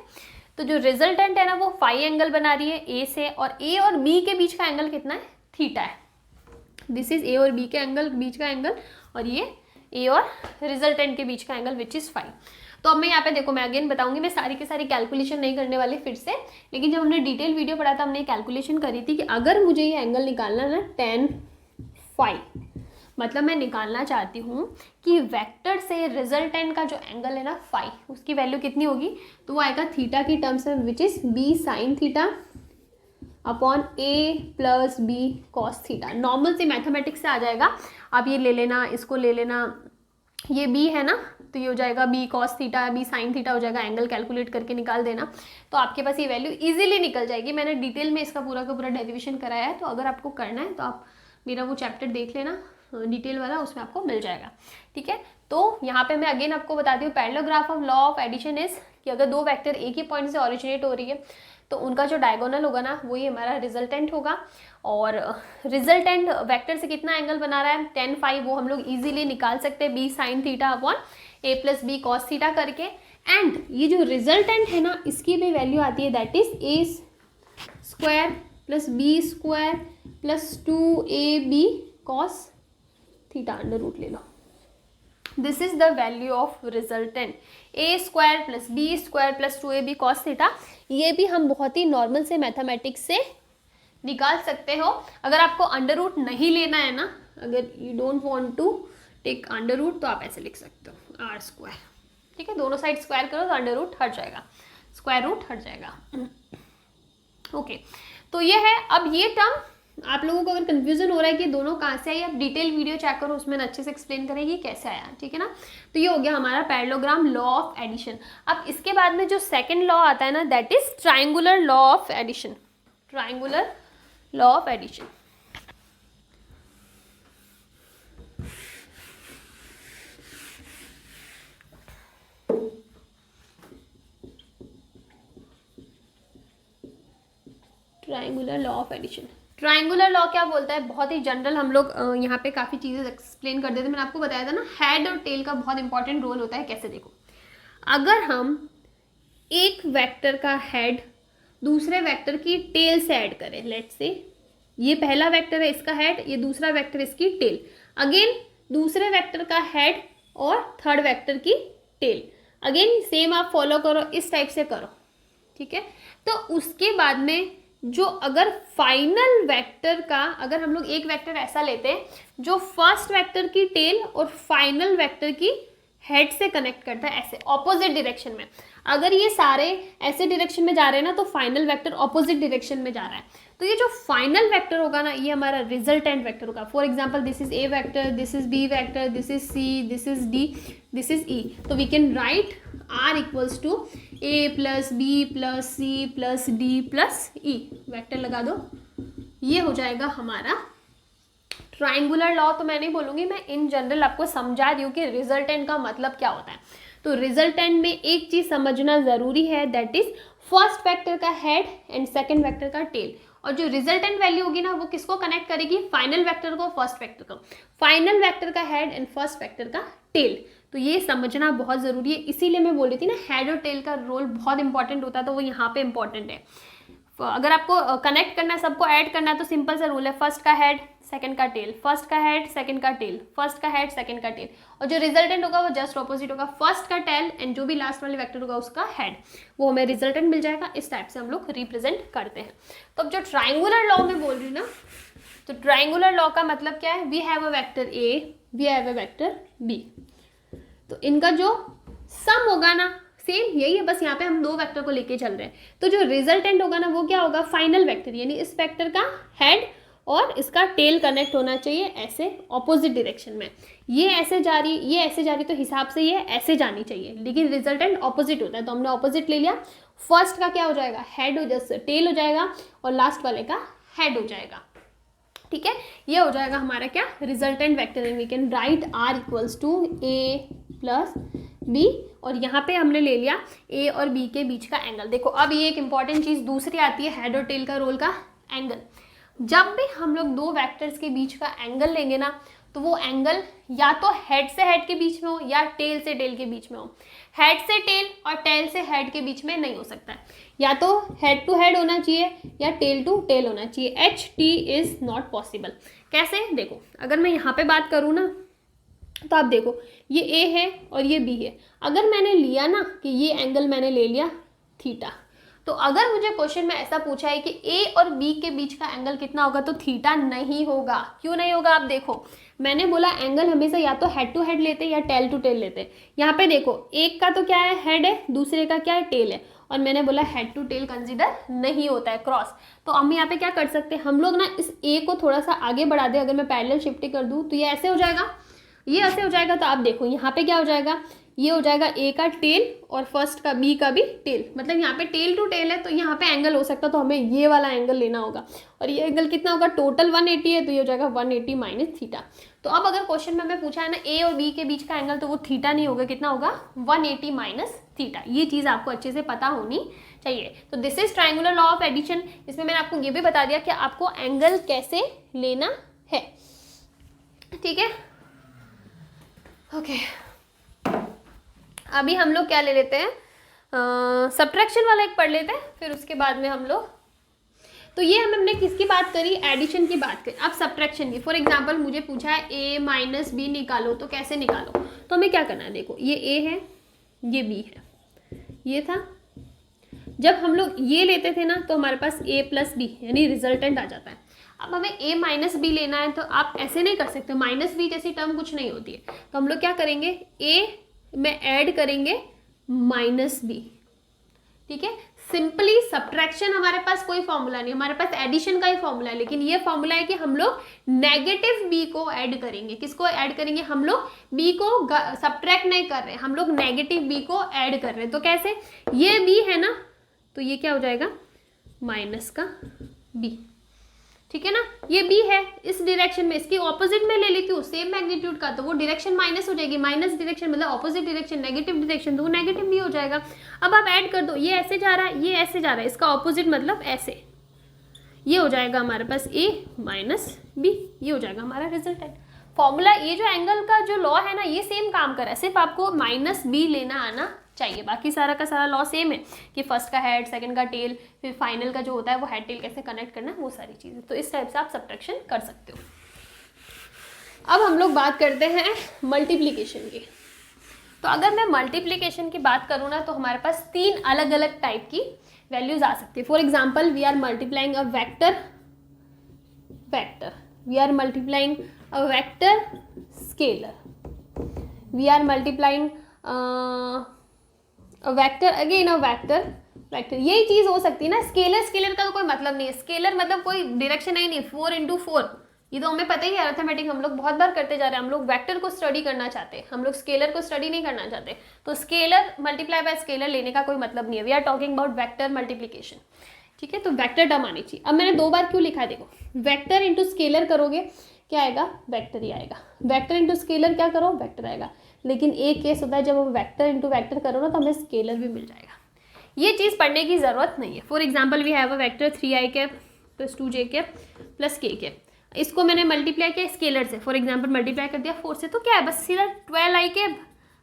तो जो रिजल्टेंट है ना वो फाई एंगल बना रही है ए से, और ए और बी के बीच का एंगल कितना है, थीटा है। दिस इज ए और बी के एंगल बीच का एंगल, और ये ए और रिजल्टेंट के बीच का एंगल विच इज फाई। तो अब मैं यहाँ पे देखो, मैं अगेन बताऊंगी, मैं सारी की सारी कैलकुलेशन नहीं करने वाली फिर से, लेकिन जब हमने डिटेल वीडियो पढ़ा था हमने कैलकुलेशन करी थी कि अगर मुझे ये एंगल निकालना ना tan फाई, मतलब मैं निकालना चाहती हूँ कि वेक्टर से रिजल्टेंट का जो एंगल है ना फाई, उसकी वैल्यू कितनी होगी, तो वो आएगा थीटा की टर्म्स में which is B sine theta upon A plus B cos theta. Normal से मैथमेटिक्स से आ जाएगा, आप ये ले लेना, इसको ले लेना, ये बी है ना, तो ये हो जाएगा B cos theta, B sine theta हो जाएगा, एंगल कैलकुलेट करके निकाल देना, तो आपके पास ये वैल्यू इजीली निकल जाएगी। मैंने डिटेल में इसका पूरा का पूरा डेरिवेशन कराया है, तो अगर आपको करना है तो आप मेरा वो चैप्टर देख लेना डिटेल वाला, उसमें आपको मिल जाएगा। ठीक है, तो यहाँ पे मैं अगेन आपको बताती हूँ, parallelogram of law of addition is कि अगर दो वेक्टर एक ही पॉइंट से ओरिजिनेट हो रही है तो उनका जो डायगोनल होगा ना वही हमारा रिजल्टेंट होगा, और रिजल्टेंट वेक्टर से कितना एंगल बना रहा है tan phi, वो हम लोग इजीली निकाल सकते हैं B sine theta upon a plus B cos theta करके। एंड ये जो रिजल्टेंट है ना इसकी भी वैल्यू आती है, that is a square plus B square plus 2ab cos theta under root ले लो। This is the value of resultant, a square plus B square plus 2ab cos theta. ये भी हम बहुत ही नॉर्मल से मैथमेटिक्स से निकाल सकते हो। अगर आपको अंडर रूट नहीं लेना है ना, अगर you don't want to take under root, तो आप ऐसे लिख सकते हो आर स्क्वायर। ठीक है, दोनों साइड स्क्वायर करो तो अंडर रूट हट जाएगा, स्क्वायर रूट हट जाएगा। ओके, तो ये है। अब ये टर्म आप लोगों को अगर कंफ्यूजन हो रहा है कि दोनों कहाँ से आई, आप डिटेल वीडियो चेक करो, उसमें अच्छे से एक्सप्लेन करेंगे कैसे आया। ठीक है ना, तो ये हो गया हमारा पैरेललोग्राम लॉ ऑफ एडिशन। अब इसके बाद में जो सेकंड लॉ आता है ना, that is triangular law of addition, triangular law of addition. Triangular law of addition, triangular law क्या बोलता है, बहुत ही जनरल हम लोग यहाँ पे काफ़ी चीज़ें एक्सप्लेन कर देते हैं। मैंने आपको बताया था ना, हेड और टेल का बहुत इंपॉर्टेंट रोल होता है। कैसे, देखो, अगर हम एक वेक्टर का हेड दूसरे वेक्टर की टेल से ऐड करें, लेट्स से ये पहला वेक्टर है इसका हेड, ये दूसरा वेक्टर इसकी टेल, अगेन दूसरे वेक्टर का हेड और थर्ड वेक्टर की टेल, अगेन सेम आप फॉलो करो, इस टाइप से करो। ठीक है, तो उसके बाद में जो अगर फाइनल वेक्टर का, अगर हम लोग एक वेक्टर ऐसा लेते हैं जो फर्स्ट वेक्टर की टेल और फाइनल वेक्टर की हेड से कनेक्ट करता है, ऐसे ऑपोजिट डायरेक्शन में, अगर ये सारे ऐसे डायरेक्शन में जा रहे हैं ना, तो फाइनल वेक्टर ऑपोजिट डायरेक्शन में जा रहा है, तो ये जो फाइनल वेक्टर होगा ना, ये हमारा रिजल्टेंट वेक्टर होगा। For example, this is A vector, this is B vector, this is C, this is D, this is E, तो we can write R equals to A plus B plus C plus D plus E, vector लगा दो, ये हो जाएगा हमारा triangular law. तो मैं नहीं बोलूँगी, मैं इन जनरल आपको समझा दी हूँ कि रिजल्टेंट का मतलब क्या होता है। तो रिजल्टेंट में एक चीज़ समझना ज़रूरी है, दैट इज फर्स्ट वेक्टर का हेड एंड सेकेंड वेक्टर का टेल, और जो रिजल्टेंट वैल्यू होगी ना वो किसको कनेक्ट करेगी, फाइनल वेक्टर को फर्स्ट वेक्टर को, फाइनल वेक्टर का हेड एंड फर्स्ट वेक्टर का टेल। तो ये समझना बहुत ज़रूरी है, इसीलिए मैं बोल रही थी ना हेड और टेल का रोल बहुत इंपॉर्टेंट होता है, तो वो यहाँ पे इंपॉर्टेंट है। अगर आपको कनेक्ट करना है, सबको ऐड करना है, तो सिंपल सा रूल है, फर्स्ट का हेड सेकंड का टेल, फर्स्ट का हेड सेकंड का टेल, फर्स्ट का हेड सेकंड का टेल, और जो रिजल्टेंट होगा वो जस्ट ऑपोजिट होगा, फर्स्ट का टेल एंड जो भी लास्ट वाले वेक्टर होगा उसका हेड, वो हमें रिजल्टेंट मिल जाएगा। इस टाइप से हम लोग रिप्रेजेंट करते हैं। तो अब जो ट्राइंगुलर लॉ में बोल रही हूँ ना, तो ट्राइंगुलर लॉ का मतलब क्या है, we have a vector A, we have a vector B, तो इनका जो सम होगा ना सेम यही है, बस यहाँ पे हम दो वेक्टर को लेके चल रहे हैं। तो जो रिजल्टेंट होगा ना वो क्या होगा, फाइनल वेक्टर, यानी इस वेक्टर का हेड और इसका टेल कनेक्ट होना चाहिए ऐसे ऑपोजिट डायरेक्शन में, ये ऐसे जा रही, ये ऐसे जा रही, तो हिसाब से ये ऐसे जानी चाहिए, लेकिन रिजल्टेंट ऑपोजिट होता है, तो हमने ऑपोजिट ले लिया। फर्स्ट का क्या हो जाएगा, हेड हो जाएगा, टेल हो जाएगा, और लास्ट वाले का हेड हो जाएगा। ठीक है, ये हो जाएगा हमारा क्या, resultant vector, and we can write R equals to A plus B, और यहाँ पे हमने ले लिया ए और बी के बीच का एंगल। देखो अब ये एक इंपॉर्टेंट चीज़ दूसरी आती है, हेड और टेल का रोल का एंगल। जब भी हम लोग दो वेक्टर्स के बीच का एंगल लेंगे ना, तो वो एंगल या तो हेड से हेड के बीच में हो या टेल से टेल के बीच में हो। हेड से टेल और टेल से हेड के बीच में नहीं हो सकता है, या तो हेड टू हेड होना चाहिए या टेल टू टेल होना चाहिए, H T is not possible. कैसे, देखो अगर मैं यहाँ पे बात करूँ ना, तो आप देखो ये ए है और ये बी है, अगर मैंने लिया ना कि ये एंगल मैंने ले लिया थीटा, तो अगर मुझे क्वेश्चन में ऐसा पूछा है कि ए और बी के बीच का एंगल कितना होगा, तो थीटा नहीं होगा। क्यों नहीं होगा, आप देखो मैंने बोला एंगल हमेशा या तो हेड टू हेड लेते या टेल टू टेल लेते। यहाँ पे देखो एक का तो क्या है, हेड है, दूसरे का क्या है, टेल है, और मैंने बोला हेड टू टेल कंसिडर नहीं होता है, क्रॉस। तो हम यहाँ पे क्या कर सकते हैं, हम लोग ना इस ए को थोड़ा सा आगे बढ़ा दें, अगर मैं पैरेलल शिफ्टिंग कर दूँ तो ये ऐसे हो जाएगा, ये ऐसे हो जाएगा तो आप देखो यहाँ पे क्या हो जाएगा, ये हो जाएगा ए का टेल और फर्स्ट का बी का भी टेल, मतलब यहाँ पे टेल टू टेल है तो यहाँ पे एंगल हो सकता है, तो हमें ये वाला एंगल लेना होगा और ये एंगल कितना होगा, टोटल 180 है तो ये हो जाएगा 180 माइनस थीटा। तो अब अगर क्वेश्चन में हमें पूछा है ना ए और बी के बीच का एंगल, तो वो थीटा नहीं होगा, कितना होगा 180 माइनस थीटा। ये चीज़ आपको अच्छे से पता होनी चाहिए। तो this is triangular law of addition. इसमें मैंने आपको ये भी बता दिया कि आपको एंगल कैसे लेना है, ठीक है। ओके अभी हम लोग क्या ले लेते हैं, सब्ट्रैक्शन वाला एक पढ़ लेते हैं, फिर उसके बाद में हम लोग, तो ये हमने किसकी बात करी, एडिशन की बात करी। अब सब्ट्रैक्शन की, फॉर एग्जांपल मुझे पूछा है a माइनस बी निकालो, तो कैसे निकालो, तो हमें क्या करना है, देखो ये a है, ये b है, ये था। जब हम लोग ये लेते थे ना तो हमारे पास a प्लस बी यानी रिजल्टेंट आ जाता है। अब हमें a माइनस बी लेना है तो आप ऐसे नहीं कर सकते, माइनस बी जैसी टर्म कुछ नहीं होती है। तो हम लोग क्या करेंगे, a में ऐड करेंगे माइनस बी, ठीक है। सिंपली सब्ट्रैक्शन हमारे पास कोई फॉर्मूला नहीं, हमारे पास एडिशन का ही फॉर्मूला है, लेकिन ये फॉर्मूला है कि हम लोग नेगेटिव बी को ऐड करेंगे। किसको ऐड करेंगे, हम लोग बी को सब्ट्रैक्ट नहीं कर रहे, हम लोग नेगेटिव बी को ऐड कर रहे हैं। तो कैसे, ये बी है ना तो ये क्या हो जाएगा माइनस का बी, ठीक है ना। ये बी है इस डायरेक्शन में, इसकी ऑपोजिट में ले लेती हूँ सेम मैग्नीट्यूड का, तो वो डायरेक्शन माइनस हो जाएगी, माइनस डायरेक्शन मतलब ऑपोजिट डायरेक्शन, नेगेटिव डायरेक्शन, तो वो नेगेटिव बी हो जाएगा। अब आप ऐड कर दो, ये ऐसे जा रहा है, ये ऐसे जा रहा है, इसका ऑपोजिट मतलब ऐसे, ये हो जाएगा हमारे पास a माइनस बी, ये हो जाएगा हमारा रिजल्टेंट फॉर्मूला। ये जो एंगल का जो लॉ है ना ये सेम काम कर रहा है, सिर्फ आपको माइनस बी लेना आना चाहिए, बाकी सारा का सारा लॉ सेम है कि फर्स्ट का हेड, सेकंड का टेल, फिर फाइनल का जो होता है वो हेड टेल कैसे कनेक्ट करना है, वो सारी चीज़ें। तो इस टाइप से आप सब्ट्रैक्शन कर सकते हो। अब हम लोग बात करते हैं मल्टीप्लिकेशन की। तो अगर मैं मल्टीप्लिकेशन की बात करूँ ना तो हमारे पास 3 अलग अलग टाइप की वैल्यूज आ सकती है। For example we are multiplying a vector, we are multiplying a vector scalar, we are multiplying vector again a vector, यही चीज हो सकती है ना। स्केलर का तो कोई मतलब नहीं है, स्केलर मतलब कोई डायरेक्शन ही नहीं, 4 into 4, ये तो हमें पता ही है, अर्थमेटिक हम लोग बहुत बार करते जा रहे हैं। हम लोग वेक्टर को स्टडी करना चाहते हैं, हम लोग स्केलर को स्टडी नहीं करना चाहते। तो स्केलर मल्टीप्लाई बाय स्केलर लेने का कोई मतलब नहीं है, we are talking about vector multiplication, ठीक है। तो वेक्टर टर्म आनी चाहिए। अब मैंने 2 बार क्यों लिखा है, देखो वेक्टर इंटू स्केलर करोगे क्या आएगा, वेक्टर ही आएगा, वेक्टर इंटू स्केलर क्या करो, वेक्टर आएगा। लेकिन एक केस होता है जब हम वेक्टर इंटू वेक्टर करो ना तो हमें स्केलर भी मिल जाएगा। ये चीज़ पढ़ने की ज़रूरत नहीं है। For example we have a vector 3i cap plus 2j cap plus k cap, इसको मैंने मल्टीप्लाई किया स्केलर से, फॉर एग्जाम्पल मल्टीप्लाई कर दिया 4 से, तो क्या है बस सीधा 12i cap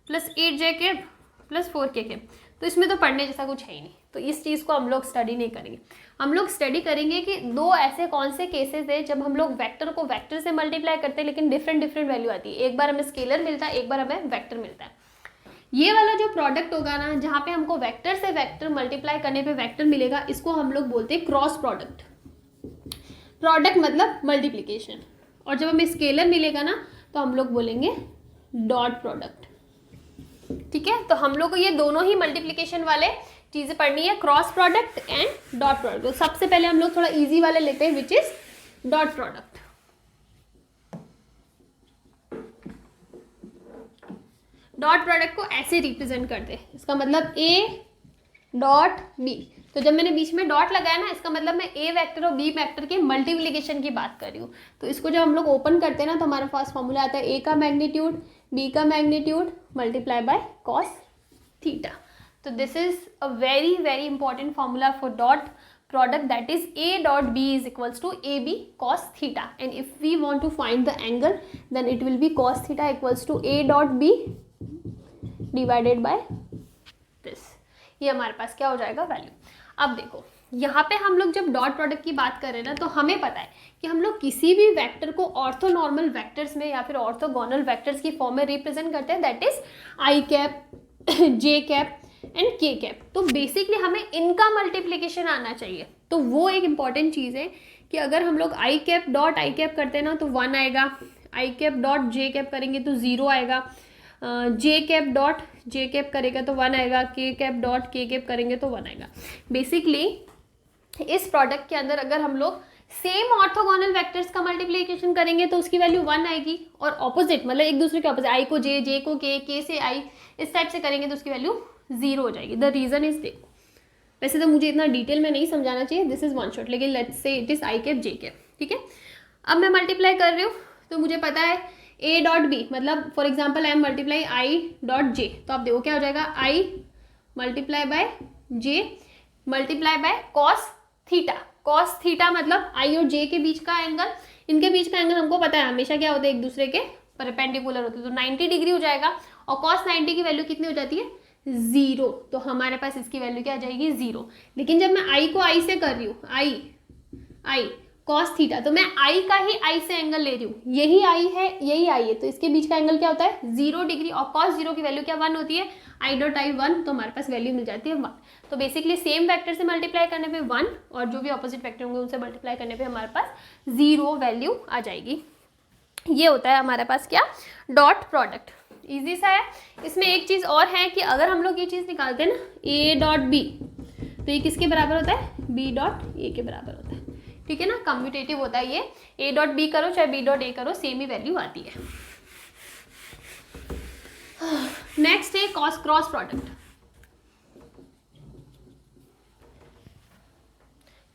plus 8j cap plus 4k cap. तो इसमें तो पढ़ने जैसा कुछ है ही नहीं, तो इस चीज़ को हम लोग स्टडी नहीं करेंगे। हम लोग स्टडी करेंगे कि 2 ऐसे कौन से केसेस है जब हम लोग वेक्टर को वेक्टर से मल्टीप्लाई करते हैं लेकिन डिफरेंट वैल्यू आती है। एक बार हमें स्केलर मिलता है, एक बार हमें वेक्टर मिलता है। ये वाला जो प्रोडक्ट होगा ना जहाँ पे हमको वेक्टर से वेक्टर मल्टीप्लाई करने पे वेक्टर मिलेगा, इसको हम लोग बोलते हैं क्रॉस प्रोडक्ट। प्रोडक्ट मतलब मल्टीप्लिकेशन, और जब हमें स्केलर मिलेगा ना तो हम लोग बोलेंगे डॉट प्रोडक्ट, ठीक है। तो हम लोग को ये दोनों ही मल्टीप्लिकेशन वाले चीज़ें पढ़नी है, cross product and dot product. तो सबसे पहले हम लोग थोड़ा इजी वाले लेते हैं which is dot product. Dot product को ऐसे रिप्रेजेंट करते हैं, इसका मतलब ए डॉट बी। तो जब मैंने बीच में डॉट लगाया ना इसका मतलब मैं ए वेक्टर और बी वेक्टर के मल्टीप्लिकेशन की बात कर रही हूँ। तो इसको जब हम लोग ओपन करते हैं ना तो हमारे पास फॉर्मूला आता है ए का मैग्नीट्यूड बी का magnitude multiply by cos theta. तो this is a very important formula for dot product, that is a dot b is equals to ab cos theta, and if we want to find the angle then it will be cos theta equals to a dot b divided by this। ये हमारे पास क्या हो जाएगा value. अब देखो यहाँ पे हम लोग जब डॉट प्रोडक्ट की बात कर रहे हैं ना तो हमें पता है कि हम लोग किसी भी वेक्टर को ऑर्थोनॉर्मल वेक्टर्स में या फिर ऑर्थोगोनल वेक्टर्स की फॉर्म में रिप्रेजेंट करते हैं, that is I cap J cap and के कैप। तो बेसिकली हमें इनका मल्टीप्लिकेशन आना चाहिए। तो वो एक इंपॉर्टेंट चीज़ है कि अगर हम लोग आई कैप डॉट आई कैप करते हैं ना तो 1 आएगा, आई कैप डॉट जे कैप करेंगे तो 0 आएगा, जे कैप डॉट जे कैप करेगा तो 1 आएगा, के कैप डॉट के कैप करेंगे तो 1 आएगा। बेसिकली इस प्रोडक्ट के अंदर अगर हम लोग सेम ऑर्थोगोनल वेक्टर्स का मल्टीप्लिकेशन करेंगे तो उसकी वैल्यू 1 आएगी, और ऑपोजिट मतलब एक दूसरे के ऑपोजिट, आई को जे, जे को के से आई, इस टाइप से करेंगे तो उसकी वैल्यू 0 हो जाएगी। द रीजन इज, देखो वैसे तो मुझे इतना डिटेल में नहीं समझाना चाहिए, दिस इज वन शॉट, लेकिन let's say it is I cap J cap, ठीक है। अब मैं मल्टीप्लाई कर रही हूँ तो मुझे पता है ए डॉट बी, मतलब for example I am multiply I dot J, तो आप देखो क्या हो जाएगा, I multiply by J multiply by cos theta. Cos theta मतलब आई और जे के बीच का एंगल, इनके बीच का एंगल हमको पता है हमेशा क्या होता है, एक दूसरे के परपेंडिकुलर होते हैं, तो 90 डिग्री हो जाएगा, और कॉस 90 की वैल्यू कितनी हो जाती है, 0, तो हमारे पास इसकी वैल्यू क्या आ जाएगी, 0। लेकिन जब मैं आई को आई से कर रही हूँ, आई कॉस थीटा, तो मैं आई का ही आई से एंगल ले रही हूँ, यही आई है यही आई है, तो इसके बीच का एंगल क्या होता है, 0 डिग्री, और कॉस 0 की वैल्यू क्या 1 होती है, आई डॉट आई 1, तो हमारे पास वैल्यू मिल जाती है 1। तो बेसिकली सेम वेक्टर से मल्टीप्लाई करने पे 1, और जो भी ऑपोजिट वेक्टर होंगे उनसे मल्टीप्लाई करने पे हमारे पास 0 वैल्यू आ जाएगी। ये होता है हमारे पास क्या, डॉट प्रोडक्ट। इजी सा है। इसमें एक चीज़ और है कि अगर हम लोग ये चीज़ निकालते हैं ना, ए डॉट बी, तो ये किसके बराबर होता है, बी डॉट ए के बराबर होता है, ठीक है ना, कम्यूटेटिव होता है ये, ए डॉट बी करो चाहे बी डॉट ए करो सेम ही वैल्यू आती है। नेक्स्ट है क्रॉस प्रोडक्ट।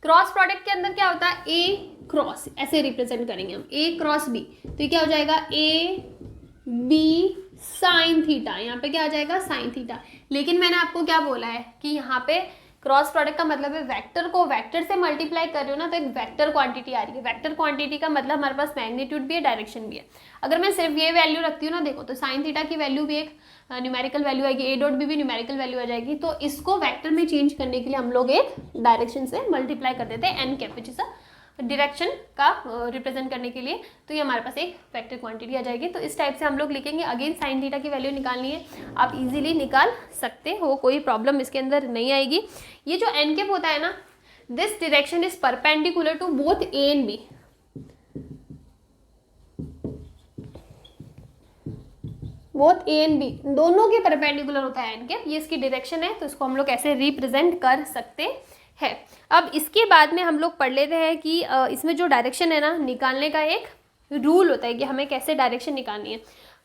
क्रॉस प्रोडक्ट के अंदर क्या होता है, ए क्रॉस, ऐसे रिप्रेजेंट करेंगे हम, ए क्रॉस बी, तो ये क्या हो जाएगा, ए बी साइन थीटा, यहाँ पे क्या आ जाएगा, साइन थीटा। लेकिन मैंने आपको क्या बोला है कि यहाँ पे क्रॉस प्रोडक्ट का मतलब है वेक्टर को वेक्टर से मल्टीप्लाई कर रहे हो ना, तो एक वेक्टर क्वांटिटी आ रही है। वेक्टर क्वांटिटी का मतलब हमारे पास मैग्नीट्यूड भी है, डायरेक्शन भी है। अगर मैं सिर्फ ये वैल्यू रखती हूँ ना, देखो तो साइन थीटा की वैल्यू भी एक न्यूमेरिकल वैल्यू आएगी, ए डॉट बी भी न्यूमेरिकल वैल्यू आ जाएगी, तो इसको वेक्टर में चेंज करने के लिए हम लोग एक डायरेक्शन से मल्टीप्लाई कर देते हैं, N cap, which is a direction का रिप्रेजेंट करने के लिए, तो ये हमारे पास एक वेक्टर क्वांटिटी आ जाएगी। तो इस टाइप से हम लोग लिखेंगे। अगेन साइन थीटा की वैल्यू निकालनी है, आप इजीली निकाल सकते हो, कोई प्रॉब्लम इसके अंदर नहीं आएगी। ये जो एन कैप होता है ना, this direction is perpendicular to both A and B. Both A and B दोनों के परपेंडिकुलर होता है एन कैप, ये इसकी डायरेक्शन है, तो इसको हम लोग ऐसे रिप्रेजेंट कर सकते है। अब इसके बाद में हम लोग पढ़ लेते हैं कि इसमें जो डायरेक्शन है ना, निकालने का एक रूल होता है कि हमें कैसे डायरेक्शन निकालनी है।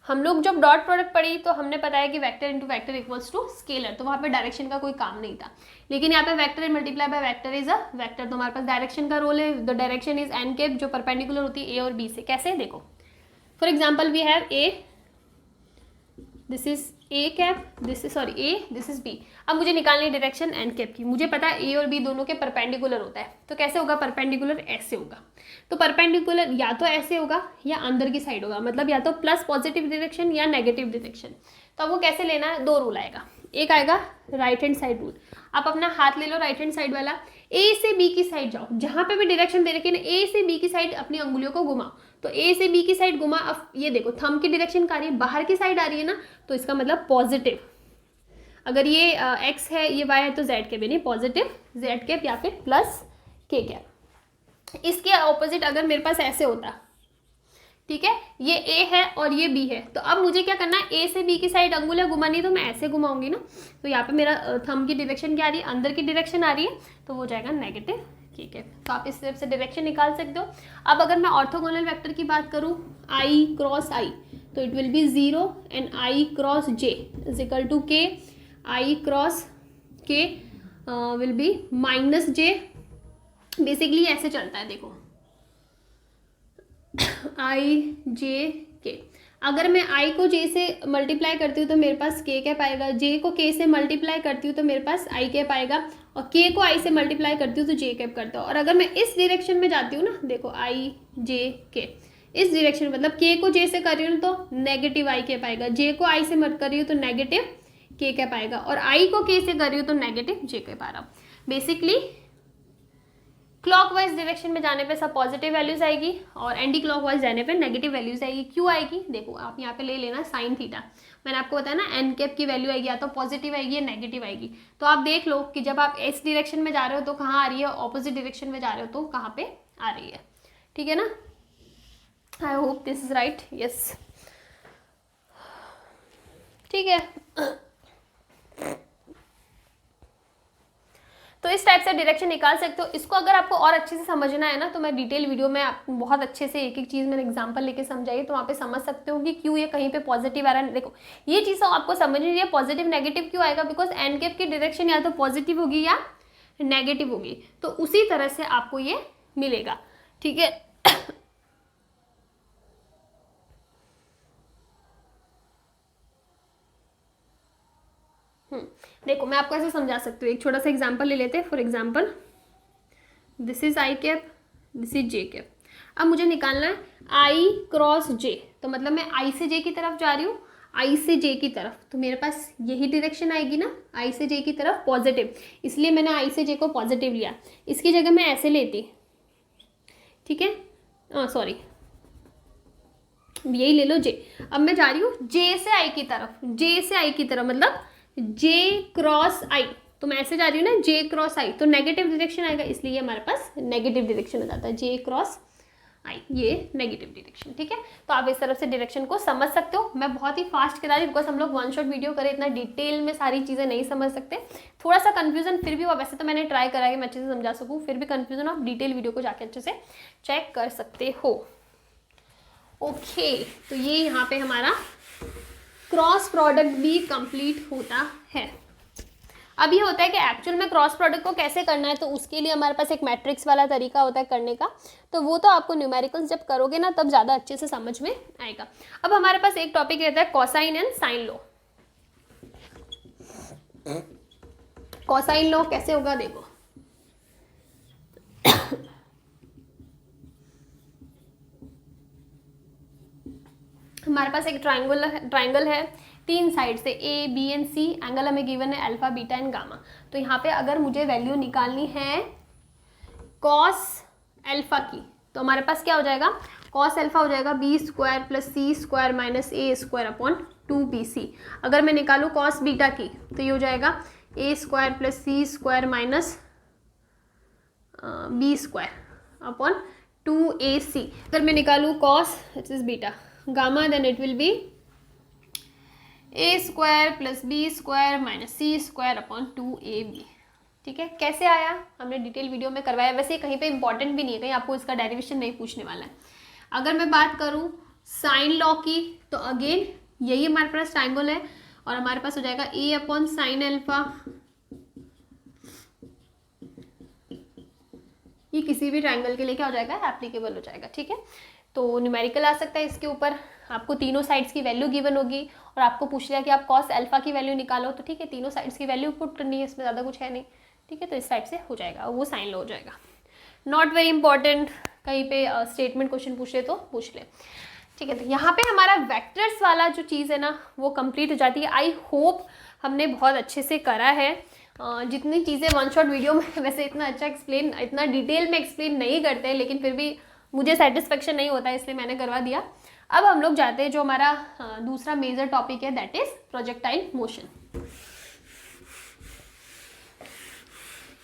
हम लोग जब डॉट प्रोडक्ट पढ़ी तो हमने बताया कि vector into vector equals to scalar, तो वहाँ पे डायरेक्शन का कोई काम नहीं था। लेकिन यहाँ पे vector multiply by vector is a vector, तो हमारे पास डायरेक्शन का रोल है। The direction is n cap, जो परपेंडिकुलर होती है ए और बी से। कैसे, देखो for example we have A, this is A cap, this is sorry A, this is B. अब मुझे निकालनी डायरेक्शन एन कैप की। मुझे पता है ए और बी दोनों के परपेंडिकुलर होता है, तो कैसे होगा, परपेंडिकुलर ऐसे होगा। तो परपेंडिकुलर या तो ऐसे होगा या अंदर की साइड होगा, मतलब या तो प्लस पॉजिटिव डायरेक्शन या नेगेटिव डायरेक्शन। तो अब वो कैसे लेना है, दो रूल आएगा। एक आएगा राइट हैंड साइड रूल। आप अपना हाथ ले लो राइट हैंड साइड वाला, ए से बी की साइड जाओ, जहां पे भी डायरेक्शन दे रखी है ना, ए से बी की साइड अपनी अंगुलियों को घुमाओ। तो ए से बी की साइड घुमा, अब ये देखो थंब की डायरेक्शन आ रही है, बाहर की साइड आ रही है ना, तो इसका मतलब पॉजिटिव। अगर ये एक्स है, ये वाई है, तो जेड कैप, यानी पॉजिटिव जेड कैप या फिर प्लस के कैप। इसके ऑपोजिट अगर मेरे पास ऐसे होता, ठीक है, ये ए है और ये बी है, तो अब मुझे क्या करना है, ए से बी की साइड अंगुलियां घुमानी, तो मैं ऐसे घुमाऊंगी ना, तो यहाँ पे मेरा थंब की डायरेक्शन क्या आ रही है, अंदर की डायरेक्शन आ रही है, तो वो जाएगा नेगेटिव, ठीक है। तो आप इस तरफ से डायरेक्शन निकाल सकते हो। अब अगर मैं ऑर्थोगोनल वेक्टर की बात करूँ, आई क्रॉस आई, तो it will be 0 and i cross j is equal to k, i cross k will be minus j. Basically ऐसे चलता है, देखो आई जे के। अगर मैं आई को जे से मल्टीप्लाई करती हूँ तो मेरे पास के कैप आएगा, जे को के से मल्टीप्लाई करती हूँ तो मेरे पास आई कैप आएगा, और के को आई से मल्टीप्लाई करती हूँ तो जे कैप करता हूँ। और अगर मैं इस डायरेक्शन में जाती हूँ ना, देखो आई जे के, इस डायरेक्शन मतलब के को जे से कर रही हूँ तो नेगेटिव आई कैप आएगा, जे को आई से कर रही हूँ तो नेगेटिव के कैप आएगा, और आई को के से कर रही हूँ तो नेगेटिव जे कैप आ रहा। बेसिकली क्लॉकवाइज डायरेक्शन में जाने पे सब पॉजिटिव वैल्यूज आएगी, और एंटी क्लॉकवाइज जाने पे नेगेटिव वैल्यूज आएगी। क्यों आएगी, देखो आप यहाँ पे ले लेना साइन थीटा, मैंने आपको बताया ना एन कैप की वैल्यू आएगी या तो पॉजिटिव आएगी या नेगेटिव आएगी। तो आप देख लो कि जब आप इस डायरेक्शन में जा रहे हो तो कहाँ आ रही है, ऑपोजिट डायरेक्शन में जा रहे हो तो कहाँ पे आ रही है, ठीक है ना। I hope this is right, yes, ठीक है। तो इस टाइप से डायरेक्शन निकाल सकते हो। इसको अगर आपको और अच्छे से समझना है ना तो मैं डिटेल वीडियो में आपको बहुत अच्छे से एक एक चीज़ मैंने एग्जांपल लेके समझाई, तो वहाँ पे समझ सकते हो कि क्यों ये कहीं पे पॉजिटिव आ रहा है। देखो ये चीज़ आपको समझनी है, पॉजिटिव नेगेटिव क्यों आएगा, बिकॉज एन कैप की डायरेक्शन या तो पॉजिटिव होगी या नेगेटिव होगी, तो उसी तरह से आपको ये मिलेगा, ठीक है। देखो मैं आपको ऐसे समझा सकती हूँ, एक छोटा सा एग्जांपल ले लेते हैं। For example this is I cap, this is J cap. अब मुझे निकालना है आई क्रॉस जे, तो मतलब मैं आई से जे की तरफ जा रही हूँ, आई से जे की तरफ, तो मेरे पास यही डायरेक्शन आएगी ना, आई से जे की तरफ पॉजिटिव, इसलिए मैंने आई से जे को पॉजिटिव लिया। इसकी जगह मैं ऐसे लेती, ठीक है, सॉरी यही ले लो जे। अब मैं जा रही हूँ जे से आई की तरफ, जे से आई की तरफ मतलब जे क्रॉस आई, तो मैं ऐसे जा रही हूँ ना जे क्रॉस आई, तो नेगेटिव डायरेक्शन आएगा, इसलिए हमारे पास नेगेटिव डायरेक्शन हो जाता है, जे क्रॉस आई, ये नेगेटिव डायरेक्शन, ठीक है। तो आप इस तरफ से डायरेक्शन को समझ सकते हो। मैं बहुत ही फास्ट करा रही बिकॉज हम लोग वन शॉट वीडियो करें, इतना डिटेल में सारी चीज़ें नहीं समझ सकते, थोड़ा सा कंफ्यूजन फिर भी हुआ। वैसे तो मैंने ट्राई करा है कि मैं अच्छे से समझा सकूँ, फिर भी कंफ्यूजन आप डिटेल वीडियो को जाके अच्छे से चेक कर सकते हो। ओके, तो ये यहाँ पे हमारा क्रॉस प्रोडक्ट भी कंप्लीट होता है। अब ये होता है कि एक्चुअल में क्रॉस प्रोडक्ट को कैसे करना है, तो उसके लिए हमारे पास एक मैट्रिक्स वाला तरीका होता है करने का, तो वो तो आपको न्यूमेरिकल्स जब करोगे ना तब ज़्यादा अच्छे से समझ में आएगा। अब हमारे पास एक टॉपिक रहता है cosine and sine law. Cosine law कैसे होगा देखो, हमारे पास एक ट्राइंगल है, तीन साइड से A B and C, angle हमें गिवन है अल्फा बीटा एंड गामा। तो यहाँ पे अगर मुझे वैल्यू निकालनी है कॉस अल्फा की, तो हमारे पास क्या हो जाएगा, कॉस अल्फा हो जाएगा B square plus C square minus ए स्क्वायर अपॉन 2bc। अगर मैं निकालूँ कॉस बीटा की तो ये हो जाएगा A square plus C square minus B square upon 2ac। अगर मैं निकालूँ cos it is beta gamma, then it will be A square plus B square minus C square upon 2ab। ठीक है, कैसे आया हमने डिटेल वीडियो में करवाया, वैसे कहीं पे इंपॉर्टेंट भी नहीं है, कहीं आपको इसका डेरिवेशन नहीं पूछने वाला है। अगर मैं बात करूँ साइन लॉ की तो अगेन यही हमारे पास ट्राइंगल है और हमारे पास हो जाएगा ए अपॉन साइन अल्फा, ये किसी भी ट्राइंगल के लिए क्या हो जाएगा, एप्लीकेबल हो जाएगा। ठीक है, तो न्यूमेरिकल आ सकता है इसके ऊपर, आपको तीनों साइड्स की वैल्यू गिवन होगी और आपको पूछ लिया कि आप कॉस अल्फा की वैल्यू निकालो, तो ठीक है तीनों साइड्स की वैल्यू पुट करनी है, इसमें ज़्यादा कुछ है नहीं। ठीक है, तो इस टाइप से हो जाएगा, वो साइन लॉ हो जाएगा। नॉट वेरी इंपॉर्टेंट, कहीं पे स्टेटमेंट क्वेश्चन पूछ ले तो पूछ ले। ठीक है, तो यहाँ पे हमारा वेक्टर्स वाला जो चीज़ है ना वो कंप्लीट हो जाती है। आई होप हमने बहुत अच्छे से करा है, जितनी चीज़ें वन शॉट वीडियो में वैसे इतना अच्छा एक्सप्लेन, इतना डिटेल में एक्सप्लेन नहीं करते हैं, लेकिन फिर भी मुझे सेटिस्फेक्शन नहीं होता है इसलिए मैंने करवा दिया। अब हम लोग जाते हैं जो हमारा दूसरा मेजर टॉपिक है, दैट इज प्रोजेक्टाइल मोशन।